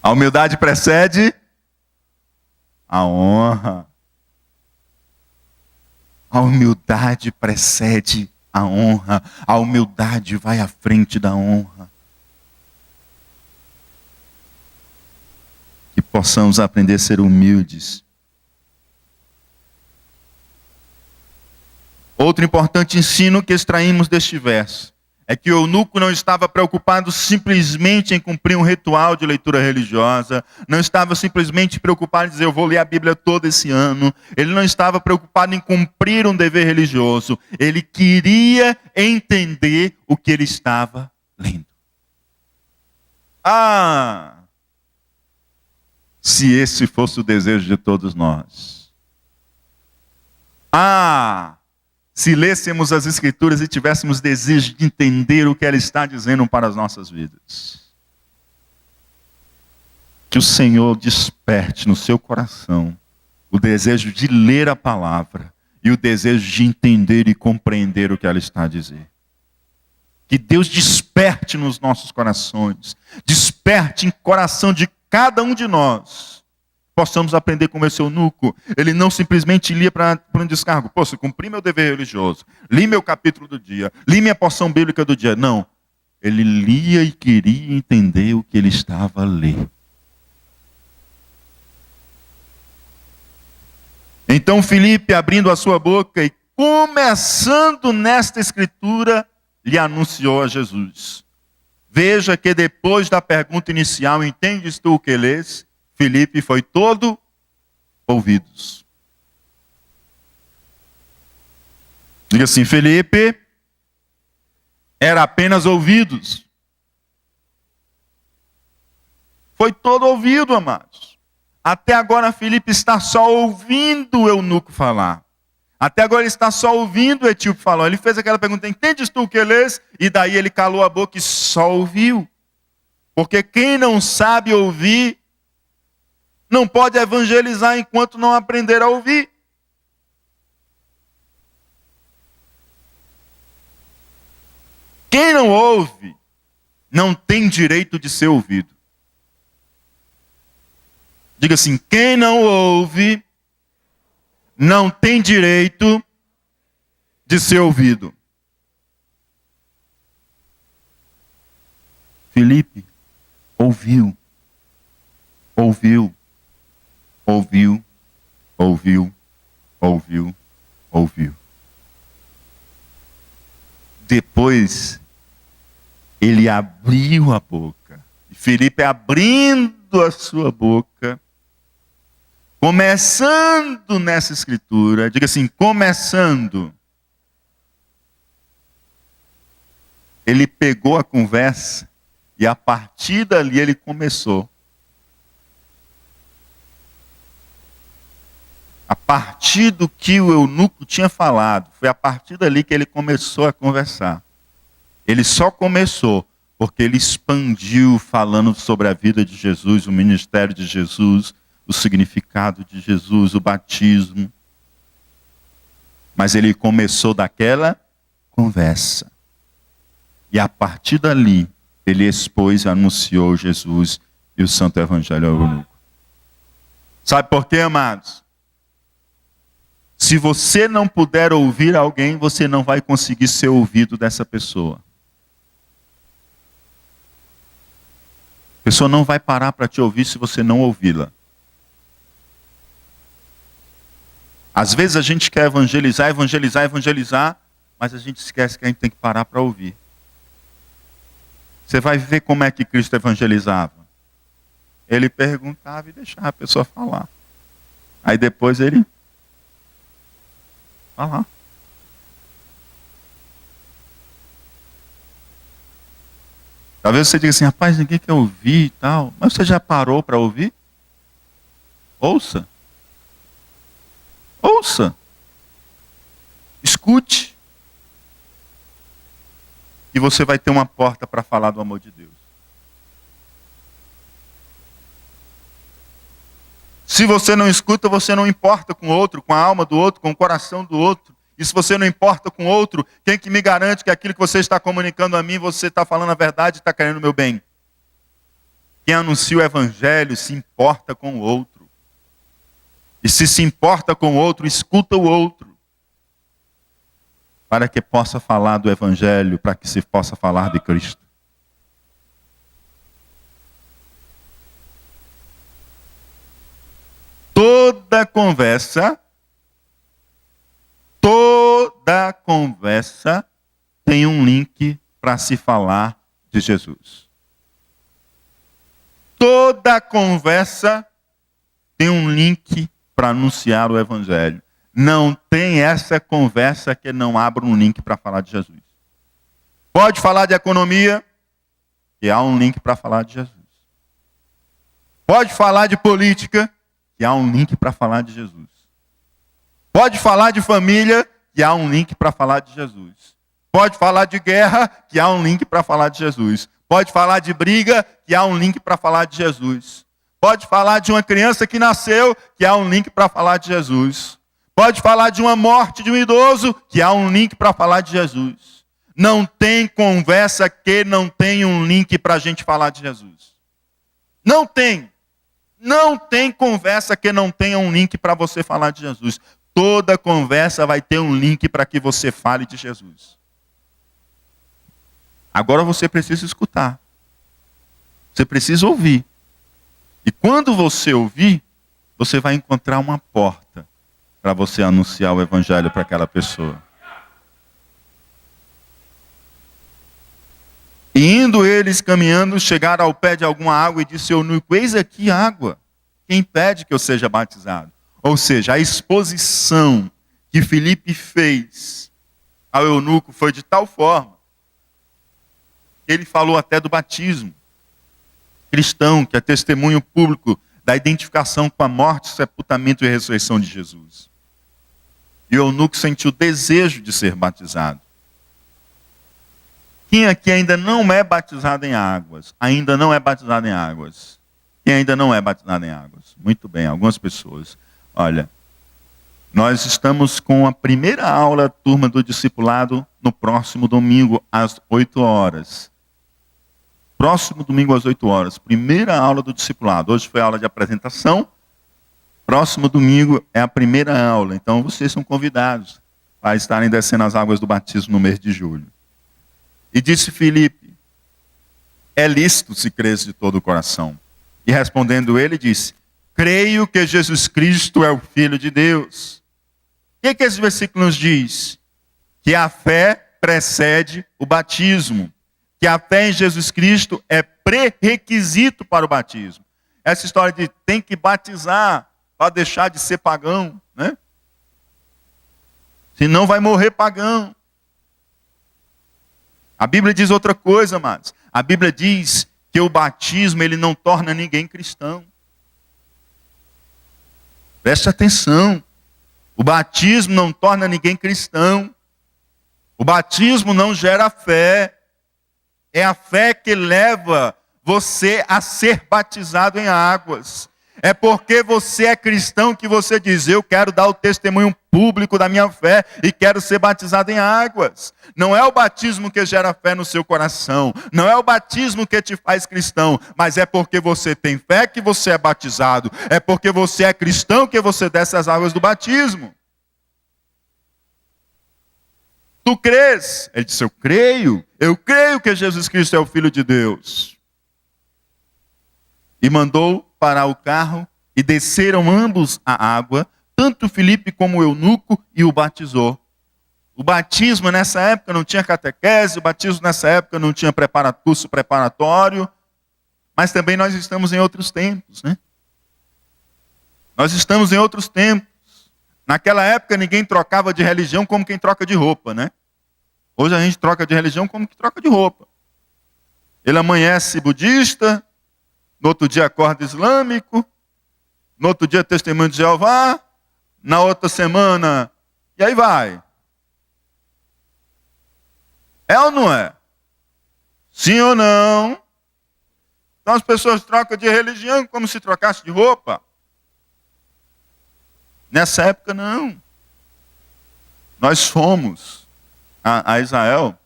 A humildade precede a honra. A humildade precede a honra. A humildade vai à frente da honra. Que possamos aprender a ser humildes. Outro importante ensino que extraímos deste verso é que o eunuco não estava preocupado simplesmente em cumprir um ritual de leitura religiosa, não estava simplesmente preocupado em dizer eu vou ler a Bíblia todo esse ano, ele não estava preocupado em cumprir um dever religioso, ele queria entender o que ele estava lendo. Ah, se esse fosse o desejo de todos nós. Ah, se lêssemos as Escrituras e tivéssemos desejo de entender o que ela está dizendo para as nossas vidas. Que o Senhor desperte no seu coração o desejo de ler a palavra e o desejo de entender e compreender o que ela está a dizer. Que Deus desperte nos nossos corações, desperte em coração de cada um de nós, possamos aprender como esse eunuco. Ele não simplesmente lia para um descargo. Pô, se cumpri meu dever religioso, li meu capítulo do dia, li minha porção bíblica do dia. Não, ele lia e queria entender o que ele estava a ler. Então Filipe, abrindo a sua boca e começando nesta escritura, lhe anunciou a Jesus. Veja que depois da pergunta inicial, entendes tu o que lês? Filipe foi todo ouvidos. Diga assim, Filipe era apenas ouvidos. Foi todo ouvido, amados. Até agora Filipe está só ouvindo o eunuco falar. Até agora ele está só ouvindo o etíope falar. Ele fez aquela pergunta, entendes tu o que lês? E daí ele calou a boca e só ouviu. Porque quem não sabe ouvir, não pode evangelizar enquanto não aprender a ouvir. Quem não ouve, não tem direito de ser ouvido. Diga assim, quem não ouve, não tem direito de ser ouvido. Filipe ouviu, ouviu, ouviu, ouviu, ouviu, ouviu. Depois, ele abriu a boca. E Filipe, abrindo a sua boca, começando nessa escritura, diga assim, começando, ele pegou a conversa e a partir dali ele começou. A partir do que o eunuco tinha falado, foi a partir dali que ele começou a conversar. Ele só começou porque ele expandiu falando sobre a vida de Jesus, o ministério de Jesus, o significado de Jesus, o batismo. Mas ele começou daquela conversa. E a partir dali, ele expôs e anunciou Jesus e o Santo Evangelho ao eunuco. Sabe por quê, amados? Se você não puder ouvir alguém, você não vai conseguir ser ouvido dessa pessoa. A pessoa não vai parar para te ouvir se você não ouvi-la. Às vezes a gente quer evangelizar, mas a gente esquece que a gente tem que parar para ouvir. Você vai ver como é que Cristo evangelizava. Ele perguntava e deixava a pessoa falar. Aí depois ele falar. Talvez você diga assim, rapaz, ninguém quer ouvir e tal. Mas você já parou para ouvir? Ouça. Ouça. Escute. E você vai ter uma porta para falar do amor de Deus. Se você não escuta, você não importa com o outro, com a alma do outro, com o coração do outro. E se você não importa com o outro, quem que me garante que aquilo que você está comunicando a mim, você está falando a verdade e está querendo o meu bem? Quem anuncia o evangelho se importa com o outro. E se importa com o outro, escuta o outro. Para que possa falar do evangelho, para que se possa falar de Cristo. Toda conversa tem um link para se falar de Jesus. Toda conversa tem um link para anunciar o evangelho. Não tem essa conversa que não abra um link para falar de Jesus. Pode falar de economia, que há um link para falar de Jesus. Pode falar de política, que há um link para falar de Jesus. Pode falar de família, que há um link para falar de Jesus. Pode falar de guerra, que há um link para falar de Jesus. Pode falar de briga, que há um link para falar de Jesus. Pode falar de uma criança que nasceu, que há um link para falar de Jesus. Pode falar de uma morte de um idoso, que há um link para falar de Jesus. Não tem conversa que não tenha um link para a gente falar de Jesus. Não tem. Não tem conversa que não tenha um link para você falar de Jesus. Toda conversa vai ter um link para que você fale de Jesus. Agora você precisa escutar. Você precisa ouvir. E quando você ouvir, você vai encontrar uma porta para você anunciar o evangelho para aquela pessoa. E indo eles caminhando, chegaram ao pé de alguma água e disse ao eunuco: eis aqui água, quem impede que eu seja batizado? Ou seja, a exposição que Filipe fez ao eunuco foi de tal forma que ele falou até do batismo cristão, que é testemunho público da identificação com a morte, sepultamento e ressurreição de Jesus. E o eunuco sentiu desejo de ser batizado. Quem aqui ainda não é batizado em águas? Ainda não é batizado em águas. Quem ainda não é batizado em águas? Muito bem, algumas pessoas. Olha, nós estamos com a primeira aula, turma do discipulado, no próximo domingo, às 8 horas. Próximo domingo, às 8 horas. Primeira aula do discipulado. Hoje foi a aula de apresentação. Próximo domingo é a primeira aula. Então, vocês são convidados para estarem descendo as águas do batismo no mês de julho. E disse Filipe: é lícito se crês de todo o coração. E respondendo ele, disse: creio que Jesus Cristo é o Filho de Deus. O que esse versículo nos diz? Que a fé precede o batismo. Que a fé em Jesus Cristo é pré-requisito para o batismo. Essa história de tem que batizar para deixar de ser pagão, né? Senão vai morrer pagão. A Bíblia diz outra coisa, amados. A Bíblia diz que o batismo ele não torna ninguém cristão. Preste atenção. O batismo não torna ninguém cristão. O batismo não gera fé. É a fé que leva você a ser batizado em águas. É porque você é cristão que você diz: eu quero dar o testemunho público da minha fé e quero ser batizado em águas. Não é o batismo que gera fé no seu coração. Não é o batismo que te faz cristão. Mas é porque você tem fé que você é batizado. É porque você é cristão que você desce as águas do batismo. Tu crês? Ele disse: eu creio. Eu creio que Jesus Cristo é o Filho de Deus. E mandou parar o carro e desceram ambos a água, tanto Filipe como o eunuco, e o batizou. O batismo nessa época não tinha catequese, o batismo nessa época não tinha curso preparatório, mas também nós estamos em outros tempos, né? Nós estamos em outros tempos. Naquela época ninguém trocava de religião como quem troca de roupa, né? Hoje a gente troca de religião como que troca de roupa. Ele amanhece budista, no outro dia acorda islâmico, no outro dia testemunho de Jeová, na outra semana, e aí vai. É ou não é? Sim ou não? Então as pessoas trocam de religião como se trocasse de roupa. Nessa época não. Nós fomos a Israel,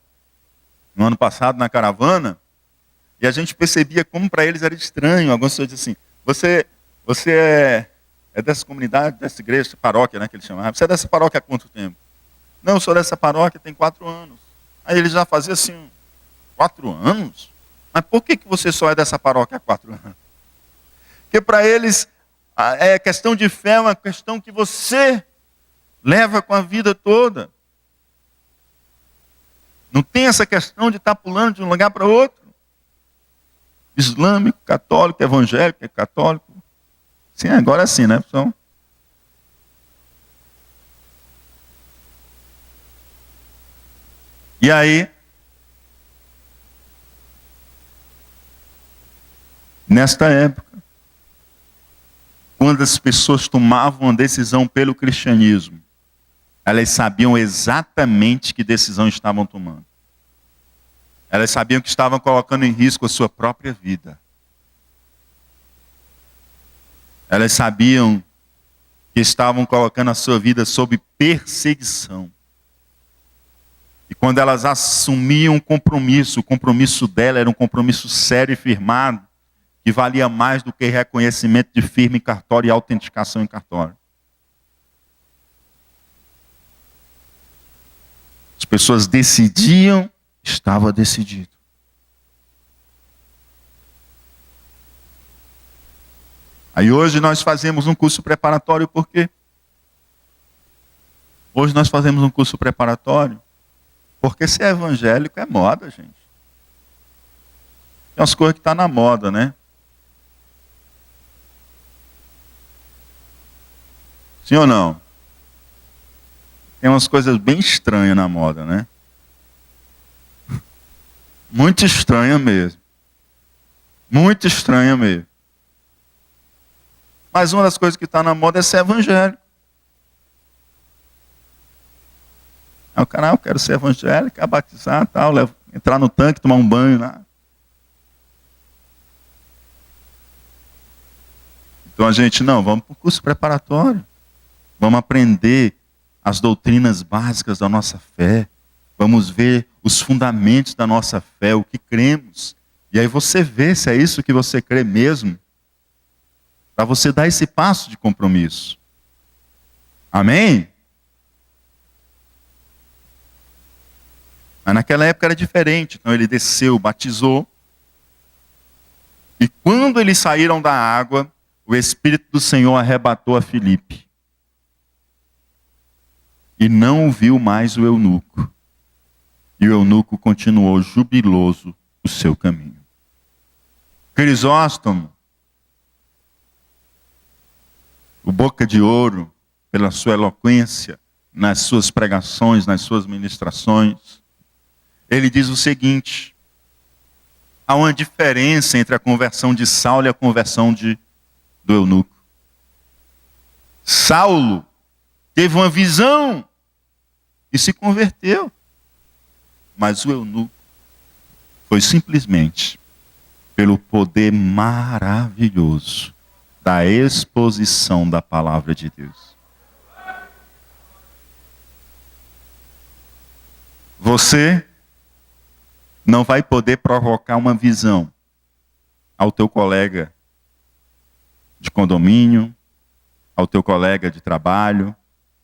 no ano passado, na caravana, e a gente percebia como para eles era estranho. Algumas pessoas diziam assim: você é dessa comunidade, dessa igreja, dessa paróquia, né, que eles chamavam. Você é dessa paróquia há quanto tempo? Não, eu sou dessa paróquia tem 4 anos. Aí eles já faziam assim: 4 anos? Mas por que você só é dessa paróquia há 4 anos? Porque para eles, é questão de fé, é uma questão que você leva com a vida toda. Não tem essa questão de estar pulando de um lugar para outro. Islâmico, católico, evangélico, é católico. Sim, agora sim, né, pessoal? E aí, nesta época, quando as pessoas tomavam uma decisão pelo cristianismo, elas sabiam exatamente que decisão estavam tomando. Elas sabiam que estavam colocando em risco a sua própria vida. Elas sabiam que estavam colocando a sua vida sob perseguição. E quando elas assumiam um compromisso, o compromisso dela era um compromisso sério e firmado, que valia mais do que reconhecimento de firma em cartório e autenticação em cartório. As pessoas decidiam, estava decidido. Aí hoje nós fazemos um curso preparatório, por quê? Hoje nós fazemos um curso preparatório porque ser evangélico é moda, gente. Tem umas coisas que estão na moda, né? Sim ou não? Tem umas coisas bem estranhas na moda, né? Muito estranha mesmo. Muito estranha mesmo. Mas uma das coisas que está na moda é ser evangélico. Aí o cara, eu quero ser evangélico, quero batizar, tal, entrar no tanque, tomar um banho lá. Então a gente, não, vamos para o curso preparatório. Vamos aprender as doutrinas básicas da nossa fé. Vamos ver os fundamentos da nossa fé, o que cremos. E aí você vê se é isso que você crê mesmo. Para você dar esse passo de compromisso. Amém? Mas naquela época era diferente. Então ele desceu, batizou. E quando eles saíram da água, o Espírito do Senhor arrebatou a Filipe. E não viu mais o eunuco. E o eunuco continuou jubiloso o seu caminho. Crisóstomo, o boca de ouro, pela sua eloquência, nas suas pregações, nas suas ministrações, ele diz o seguinte: há uma diferença entre a conversão de Saulo e a conversão do eunuco. Saulo teve uma visão e se converteu. Mas o eunuco foi simplesmente pelo poder maravilhoso da exposição da palavra de Deus. Você não vai poder provocar uma visão ao teu colega de condomínio, ao teu colega de trabalho,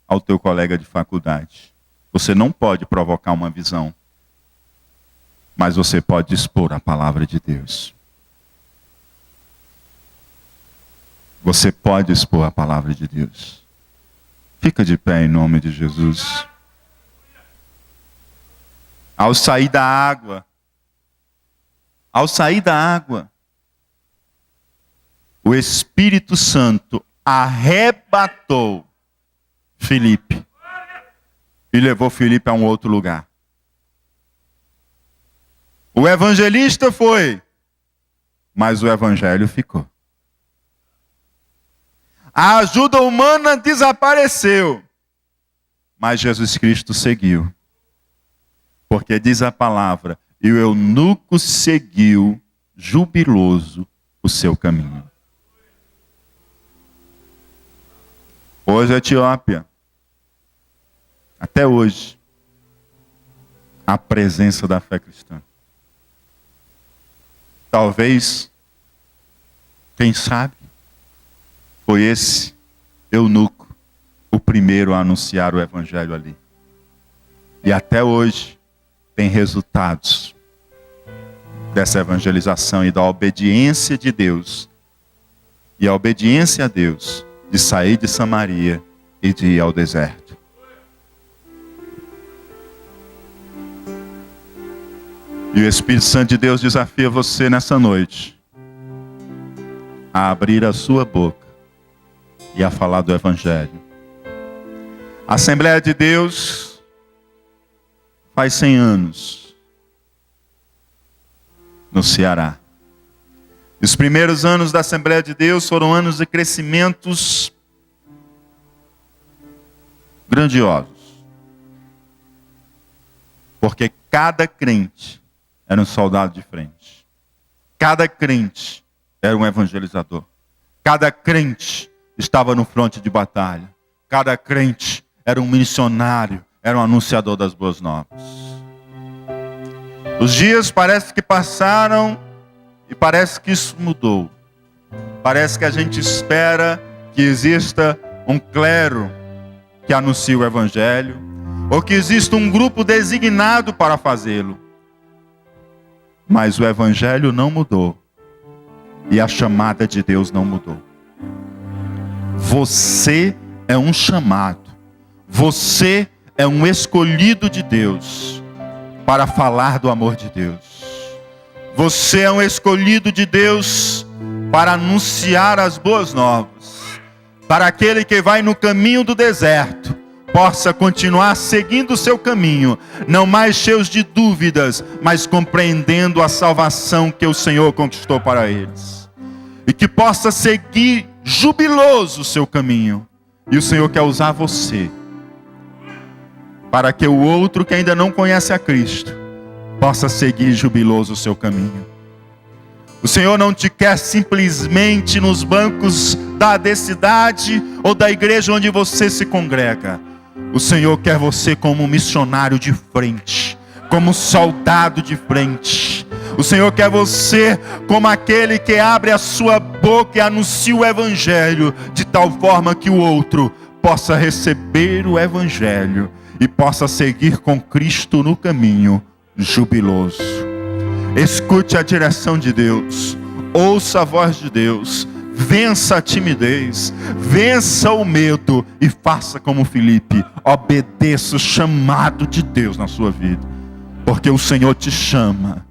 ao teu colega de faculdade. Você não pode provocar uma visão, mas você pode expor a palavra de Deus. Você pode expor a palavra de Deus. Fica de pé em nome de Jesus. Ao sair da água, o Espírito Santo arrebatou Filipe e levou Filipe a um outro lugar. O evangelista foi, mas o evangelho ficou. A ajuda humana desapareceu, mas Jesus Cristo seguiu. Porque diz a palavra, e o eunuco seguiu jubiloso o seu caminho. Hoje a Etiópia, até hoje, a presença da fé cristã. Talvez, quem sabe, foi esse eunuco o primeiro a anunciar o evangelho ali. E até hoje tem resultados dessa evangelização e da obediência de Deus. E a obediência a Deus de sair de Samaria e de ir ao deserto. E o Espírito Santo de Deus desafia você nessa noite a abrir a sua boca e a falar do Evangelho. A Assembleia de Deus faz 100 anos no Ceará. Os primeiros anos da Assembleia de Deus foram anos de crescimentos grandiosos. Porque cada crente era um soldado de frente. Cada crente era um evangelizador. Cada crente estava no fronte de batalha. Cada crente era um missionário, era um anunciador das boas novas. Os dias parece que passaram e parece que isso mudou. Parece que a gente espera que exista um clero que anuncie o evangelho, ou que exista um grupo designado para fazê-lo. Mas o evangelho não mudou. E a chamada de Deus não mudou. Você é um chamado. Você é um escolhido de Deus para falar do amor de Deus. Você é um escolhido de Deus para anunciar as boas novas. Para aquele que vai no caminho do deserto, possa continuar seguindo o seu caminho, não mais cheio de dúvidas, mas compreendendo a salvação que o Senhor conquistou para eles. E que possa seguir jubiloso o seu caminho. E o Senhor quer usar você, para que o outro que ainda não conhece a Cristo, possa seguir jubiloso o seu caminho. O Senhor não te quer simplesmente nos bancos da cidade ou da igreja onde você se congrega. O Senhor quer você como missionário de frente, como soldado de frente. O Senhor quer você como aquele que abre a sua boca e anuncia o Evangelho, de tal forma que o outro possa receber o Evangelho e possa seguir com Cristo no caminho, jubiloso. Escute a direção de Deus, ouça a voz de Deus, vença a timidez, vença o medo e faça como Filipe, obedeça o chamado de Deus na sua vida, porque o Senhor te chama,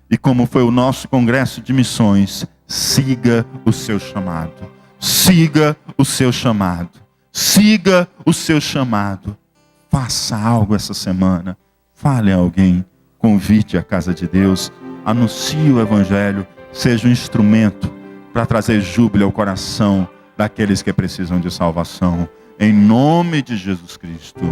e como foi o nosso congresso de missões, siga o seu chamado, siga o seu chamado, siga o seu chamado. Faça algo essa semana, fale a alguém, convide a casa de Deus, anuncie o Evangelho, seja um instrumento para trazer júbilo ao coração daqueles que precisam de salvação, em nome de Jesus Cristo.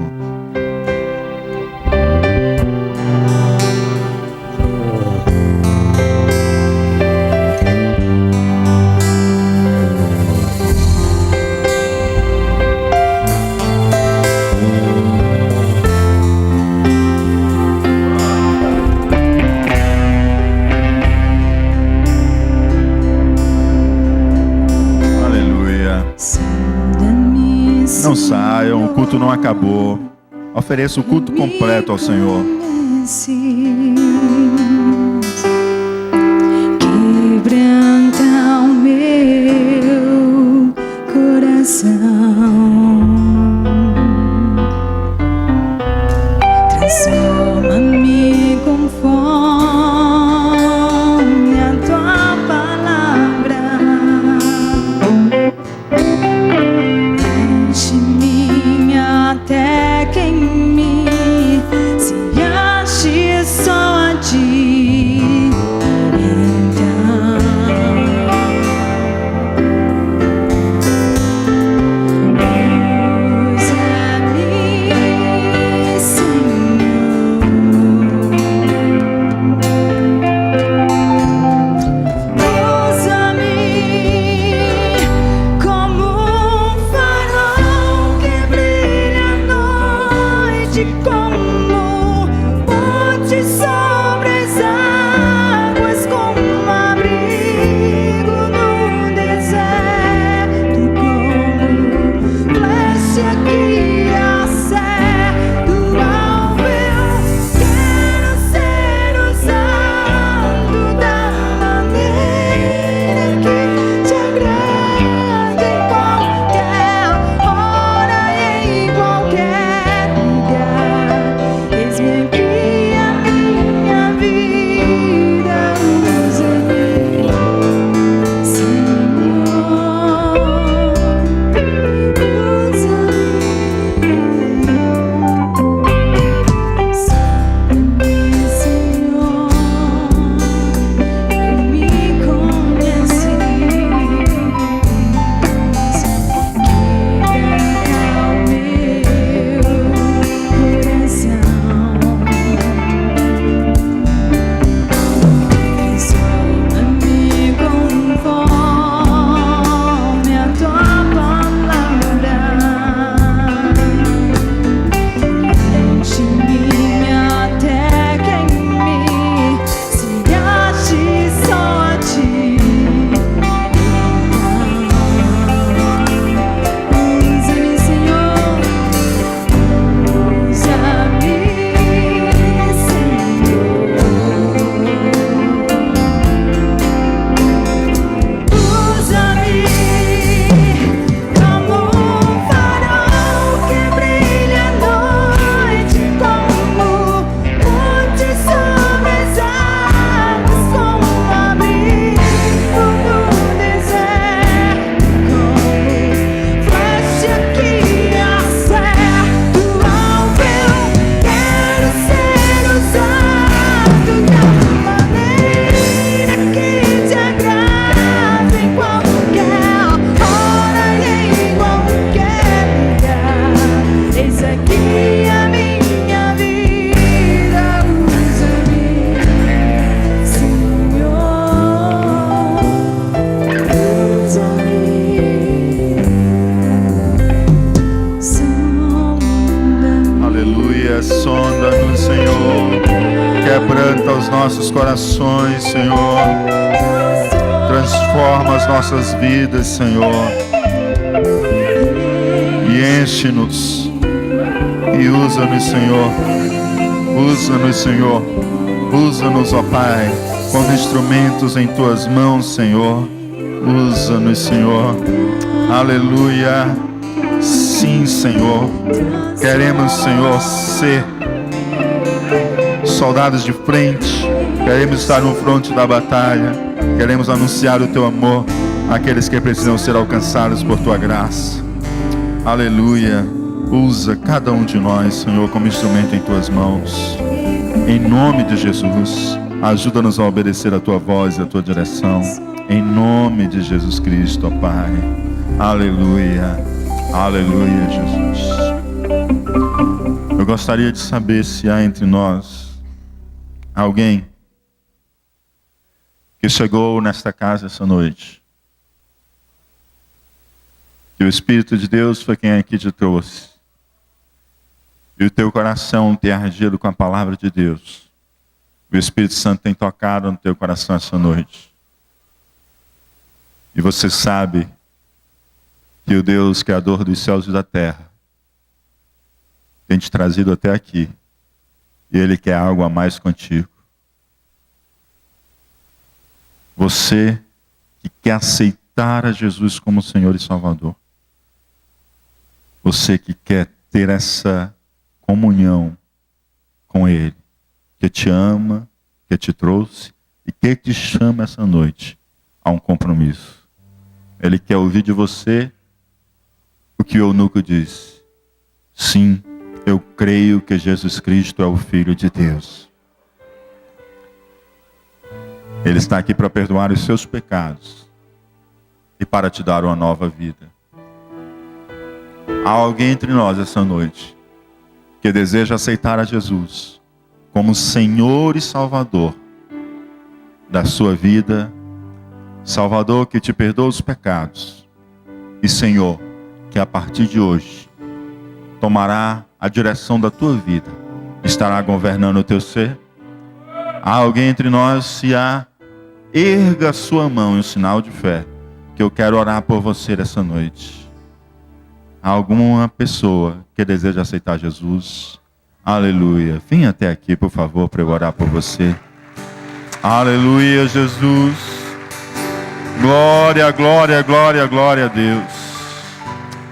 Não saiam, o culto não acabou. Ofereça o culto completo ao Senhor. Quebranta o meu coração, transforma-me conforme a tua palavra. Até que em mim se ache nossos corações, Senhor. Transforma as nossas vidas, Senhor. E enche-nos. E usa-nos, Senhor. Usa-nos, Senhor. Usa-nos, ó Pai, como instrumentos em Tuas mãos, Senhor. Usa-nos, Senhor. Aleluia. Sim, Senhor. Queremos, Senhor, ser soldados de frente. Queremos estar no fronte da batalha. Queremos anunciar o Teu amor àqueles que precisam ser alcançados por Tua graça. Aleluia. Usa cada um de nós, Senhor, como instrumento em Tuas mãos. Em nome de Jesus, ajuda-nos a obedecer a Tua voz e a Tua direção. Em nome de Jesus Cristo, ó Pai. Aleluia. Aleluia, Jesus. Eu gostaria de saber se há entre nós alguém que chegou nesta casa essa noite. Que o Espírito de Deus foi quem aqui te trouxe. E o teu coração tem ardido com a palavra de Deus. O Espírito Santo tem tocado no teu coração essa noite. E você sabe que o Deus Criador dos céus e da terra tem te trazido até aqui. E Ele quer algo a mais contigo. Você que quer aceitar a Jesus como Senhor e Salvador. Você que quer ter essa comunhão com Ele, que te ama, que te trouxe e que te chama essa noite a um compromisso. Ele quer ouvir de você o que o eunuco disse. Sim, eu creio que Jesus Cristo é o Filho de Deus. Ele está aqui para perdoar os seus pecados e para te dar uma nova vida. Há alguém entre nós essa noite que deseja aceitar a Jesus como Senhor e Salvador da sua vida, Salvador que te perdoa os pecados e Senhor que a partir de hoje tomará a direção da tua vida, estará governando o teu ser. Há alguém entre nós? Se há, erga a sua mão em um sinal de fé, que eu quero orar por você essa noite. Há alguma pessoa que deseja aceitar Jesus? Aleluia. Venha até aqui, por favor, para eu orar por você. Aleluia, Jesus. Glória, glória, glória, glória a Deus.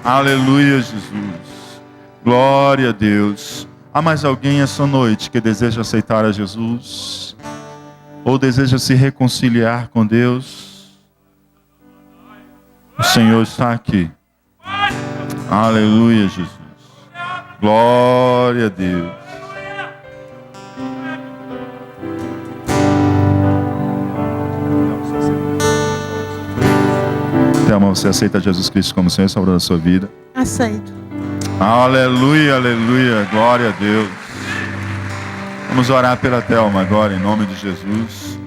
Aleluia, Jesus. Glória a Deus. Há mais alguém essa noite que deseja aceitar a Jesus? Ou deseja se reconciliar com Deus? O Senhor está aqui. Aleluia, Jesus. Glória a Deus. Thelma, você aceita Jesus Cristo como Senhor e Salvador da sua vida? Aceito. Aleluia, aleluia. Glória a Deus. Vamos orar pela Thelma agora, em nome de Jesus.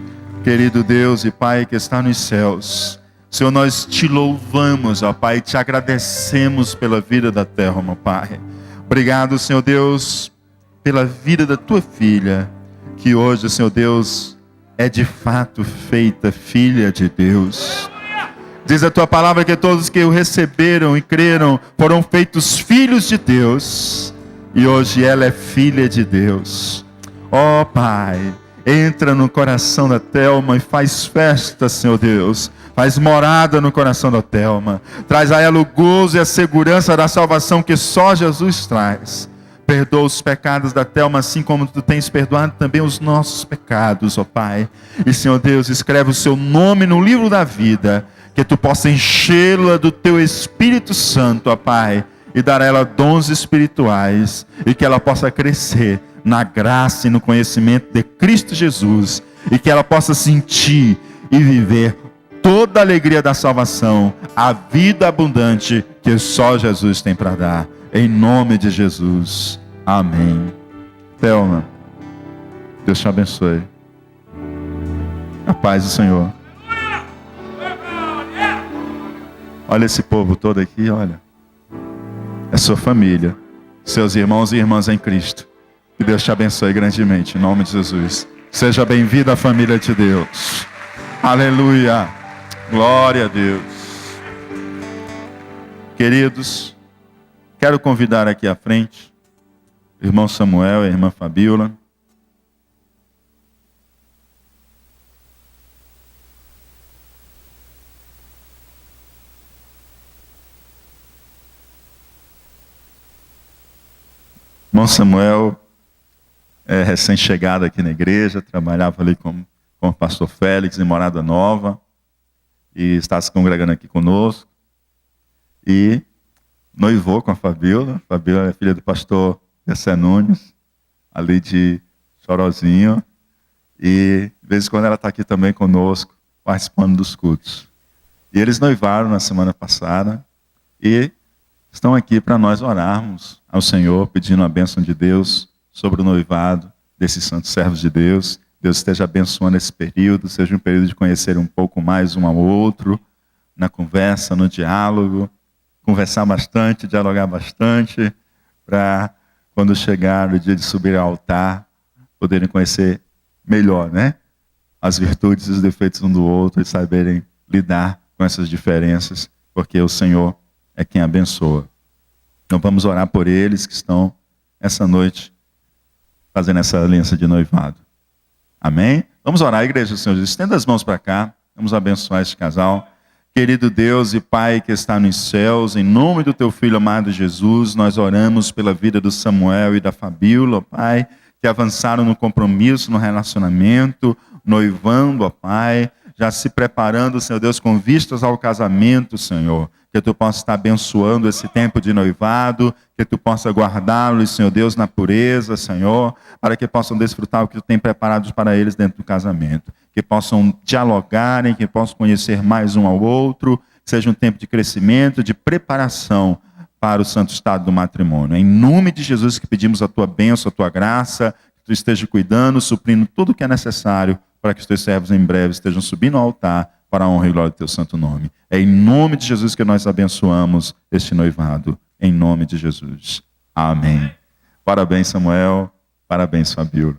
Querido Deus e Pai que está nos céus, Senhor, nós te louvamos, ó Pai, e te agradecemos pela vida da Thelma, Pai. Obrigado, Senhor Deus, pela vida da tua filha, que hoje, Senhor Deus, é de fato feita filha de Deus. Diz a tua palavra que todos que o receberam e creram foram feitos filhos de Deus. E hoje ela é filha de Deus. Ó Pai, entra no coração da Thelma e faz festa, Senhor Deus. Faz morada no coração da Thelma. Traz a ela o gozo e a segurança da salvação que só Jesus traz. Perdoa os pecados da Thelma, assim como tu tens perdoado também os nossos pecados, ó Pai. E, Senhor Deus, escreve o seu nome no livro da vida, que tu possa enchê-la do teu Espírito Santo, ó Pai, e dar a ela dons espirituais, e que ela possa crescer na graça e no conhecimento de Cristo Jesus, e que ela possa sentir e viver toda a alegria da salvação, a vida abundante que só Jesus tem para dar. Em nome de Jesus. Amém. Thelma, Deus te abençoe. A paz do Senhor. Olha esse povo todo aqui, olha. É sua família, seus irmãos e irmãs em Cristo. Que Deus te abençoe grandemente, em nome de Jesus. Seja bem-vindo à família de Deus. Aleluia. Glória a Deus. Queridos, quero convidar aqui à frente o irmão Samuel e a irmã Fabíola. Irmão Samuel é recém-chegado aqui na igreja, trabalhava ali com o pastor Félix em Morada Nova e está se congregando aqui conosco. E noivou com a Fabíola. Fabíola é filha do pastor Jessé Nunes, ali de Chorozinho. E de vez em quando ela está aqui também conosco, participando dos cultos. E eles noivaram na semana passada e estão aqui para nós orarmos ao Senhor, pedindo a bênção de Deus sobre o noivado desses santos servos de Deus. Deus esteja abençoando esse período, seja um período de conhecer um pouco mais um ao outro, na conversa, no diálogo, conversar bastante, dialogar bastante, para quando chegar o dia de subir ao altar, poderem conhecer melhor, né? As virtudes e os defeitos um do outro e saberem lidar com essas diferenças, porque o Senhor é quem abençoa. Então vamos orar por eles que estão essa noite fazendo essa aliança de noivado. Amém? Vamos orar, igreja do Senhor. Estenda as mãos para cá. Vamos abençoar este casal. Querido Deus e Pai que está nos céus, em nome do Teu Filho amado Jesus, nós oramos pela vida do Samuel e da Fabíola, ó Pai, que avançaram no compromisso, no relacionamento, noivando, ó Pai, já se preparando, Senhor Deus, com vistas ao casamento, Senhor. Que Tu possa estar abençoando esse tempo de noivado, que Tu possa guardá-los, Senhor Deus, na pureza, Senhor, para que possam desfrutar o que Tu tem preparado para eles dentro do casamento. Que possam dialogarem, que possam conhecer mais um ao outro, que seja um tempo de crescimento, de preparação para o santo estado do matrimônio. Em nome de Jesus que pedimos a Tua bênção, a Tua graça, que Tu esteja cuidando, suprindo tudo o que é necessário para que os Teus servos em breve estejam subindo ao altar para a honra e glória do Teu santo nome. É em nome de Jesus que nós abençoamos este noivado. Em nome de Jesus. Amém. Parabéns, Samuel. Parabéns, Fabíola.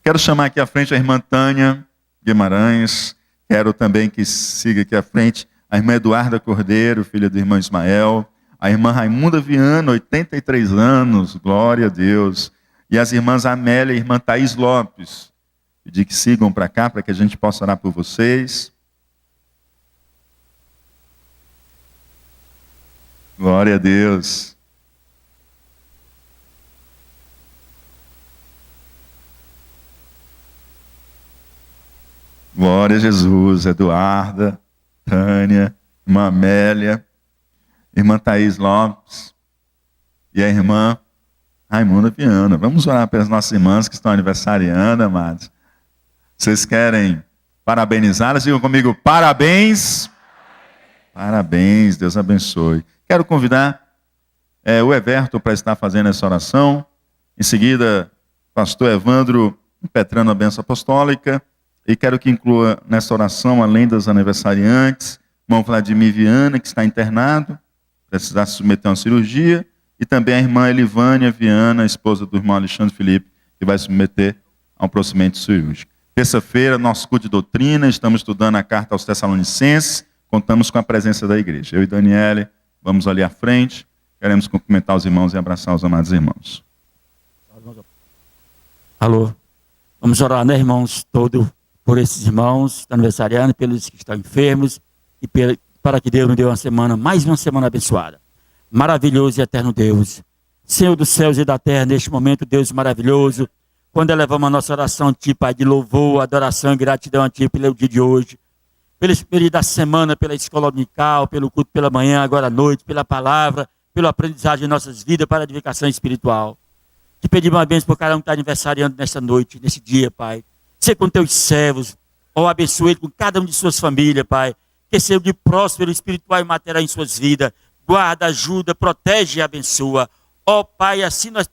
Quero chamar aqui à frente a irmã Tânia Guimarães. Quero também que siga aqui à frente a irmã Eduarda Cordeiro, filha do irmão Ismael. A irmã Raimunda Viana, 83 anos. Glória a Deus. E as irmãs Amélia e a irmã Thaís Lopes. Pedir que sigam para cá, para que a gente possa orar por vocês. Glória a Deus. Glória a Jesus. Eduarda, Tânia, irmã Amélia, irmã Thaís Lopes e a irmã Raimunda Viana. Vamos orar pelas nossas irmãs que estão aniversariando, amados. Vocês querem parabenizá-las? Digam comigo, parabéns. Parabéns, Deus abençoe. Quero convidar o Everton para estar fazendo essa oração. Em seguida, pastor Evandro impetrando a bênção apostólica. E quero que inclua nessa oração, além dos aniversariantes, irmão Vladimir Viana, que está internado, precisar se submeter a uma cirurgia. E também a irmã Elivânia Viana, esposa do irmão Alexandre Felipe, que vai se submeter a um procedimento cirúrgico. Terça-feira, nosso culto de doutrina, estamos estudando a carta aos Tessalonicenses, contamos com a presença da igreja. Eu e Daniele vamos ali à frente, queremos cumprimentar os irmãos e abraçar os amados irmãos. Alô, vamos orar, né, irmãos, todo por esses irmãos que estão aniversariando, pelos que estão enfermos, e para que Deus nos dê uma semana, mais uma semana abençoada. Maravilhoso e eterno Deus, Senhor dos céus e da terra, neste momento, Deus maravilhoso, quando elevamos a nossa oração a Ti, Pai, de louvor, adoração e gratidão a Ti pelo dia de hoje, pelo período da semana, pela escola dominical, pelo culto pela manhã, agora à noite, pela palavra, pelo aprendizagem de nossas vidas, para a edificação espiritual. Te pedimos uma bênção por cada um que está aniversariando nesta noite, nesse dia, Pai. Ser com Teus servos, ó, abençoe ele com cada um de suas famílias, Pai. Que seja de próspero, espiritual e material em suas vidas. Guarda, ajuda, protege e abençoa. Ó Pai, assim nós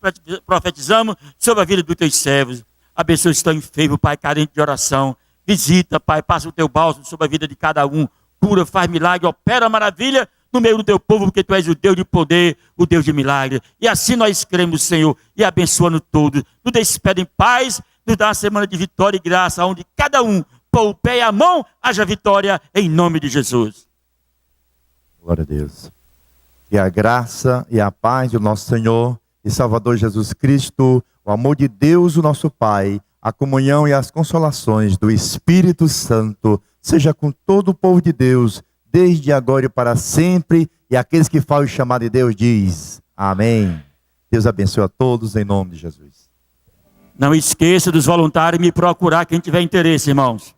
profetizamos sobre a vida dos Teus servos. Abençoa os que estão enfermos, Pai, carente de oração. Visita, Pai, passa o Teu bálsamo sobre a vida de cada um. Cura, faz milagre, opera maravilha no meio do Teu povo, porque Tu és o Deus de poder, o Deus de milagre. E assim nós cremos, Senhor, e abençoando todos. Nos despede em paz, nos dá uma semana de vitória e graça, onde cada um pôr o pé e a mão, haja vitória em nome de Jesus. Glória a Deus. Que a graça e a paz do nosso Senhor e Salvador Jesus Cristo, o amor de Deus, o nosso Pai, a comunhão e as consolações do Espírito Santo, seja com todo o povo de Deus, desde agora e para sempre. E aqueles que falam o chamado de Deus diz amém. Deus abençoe a todos em nome de Jesus. Não esqueça dos voluntários me procurar quem tiver interesse, irmãos.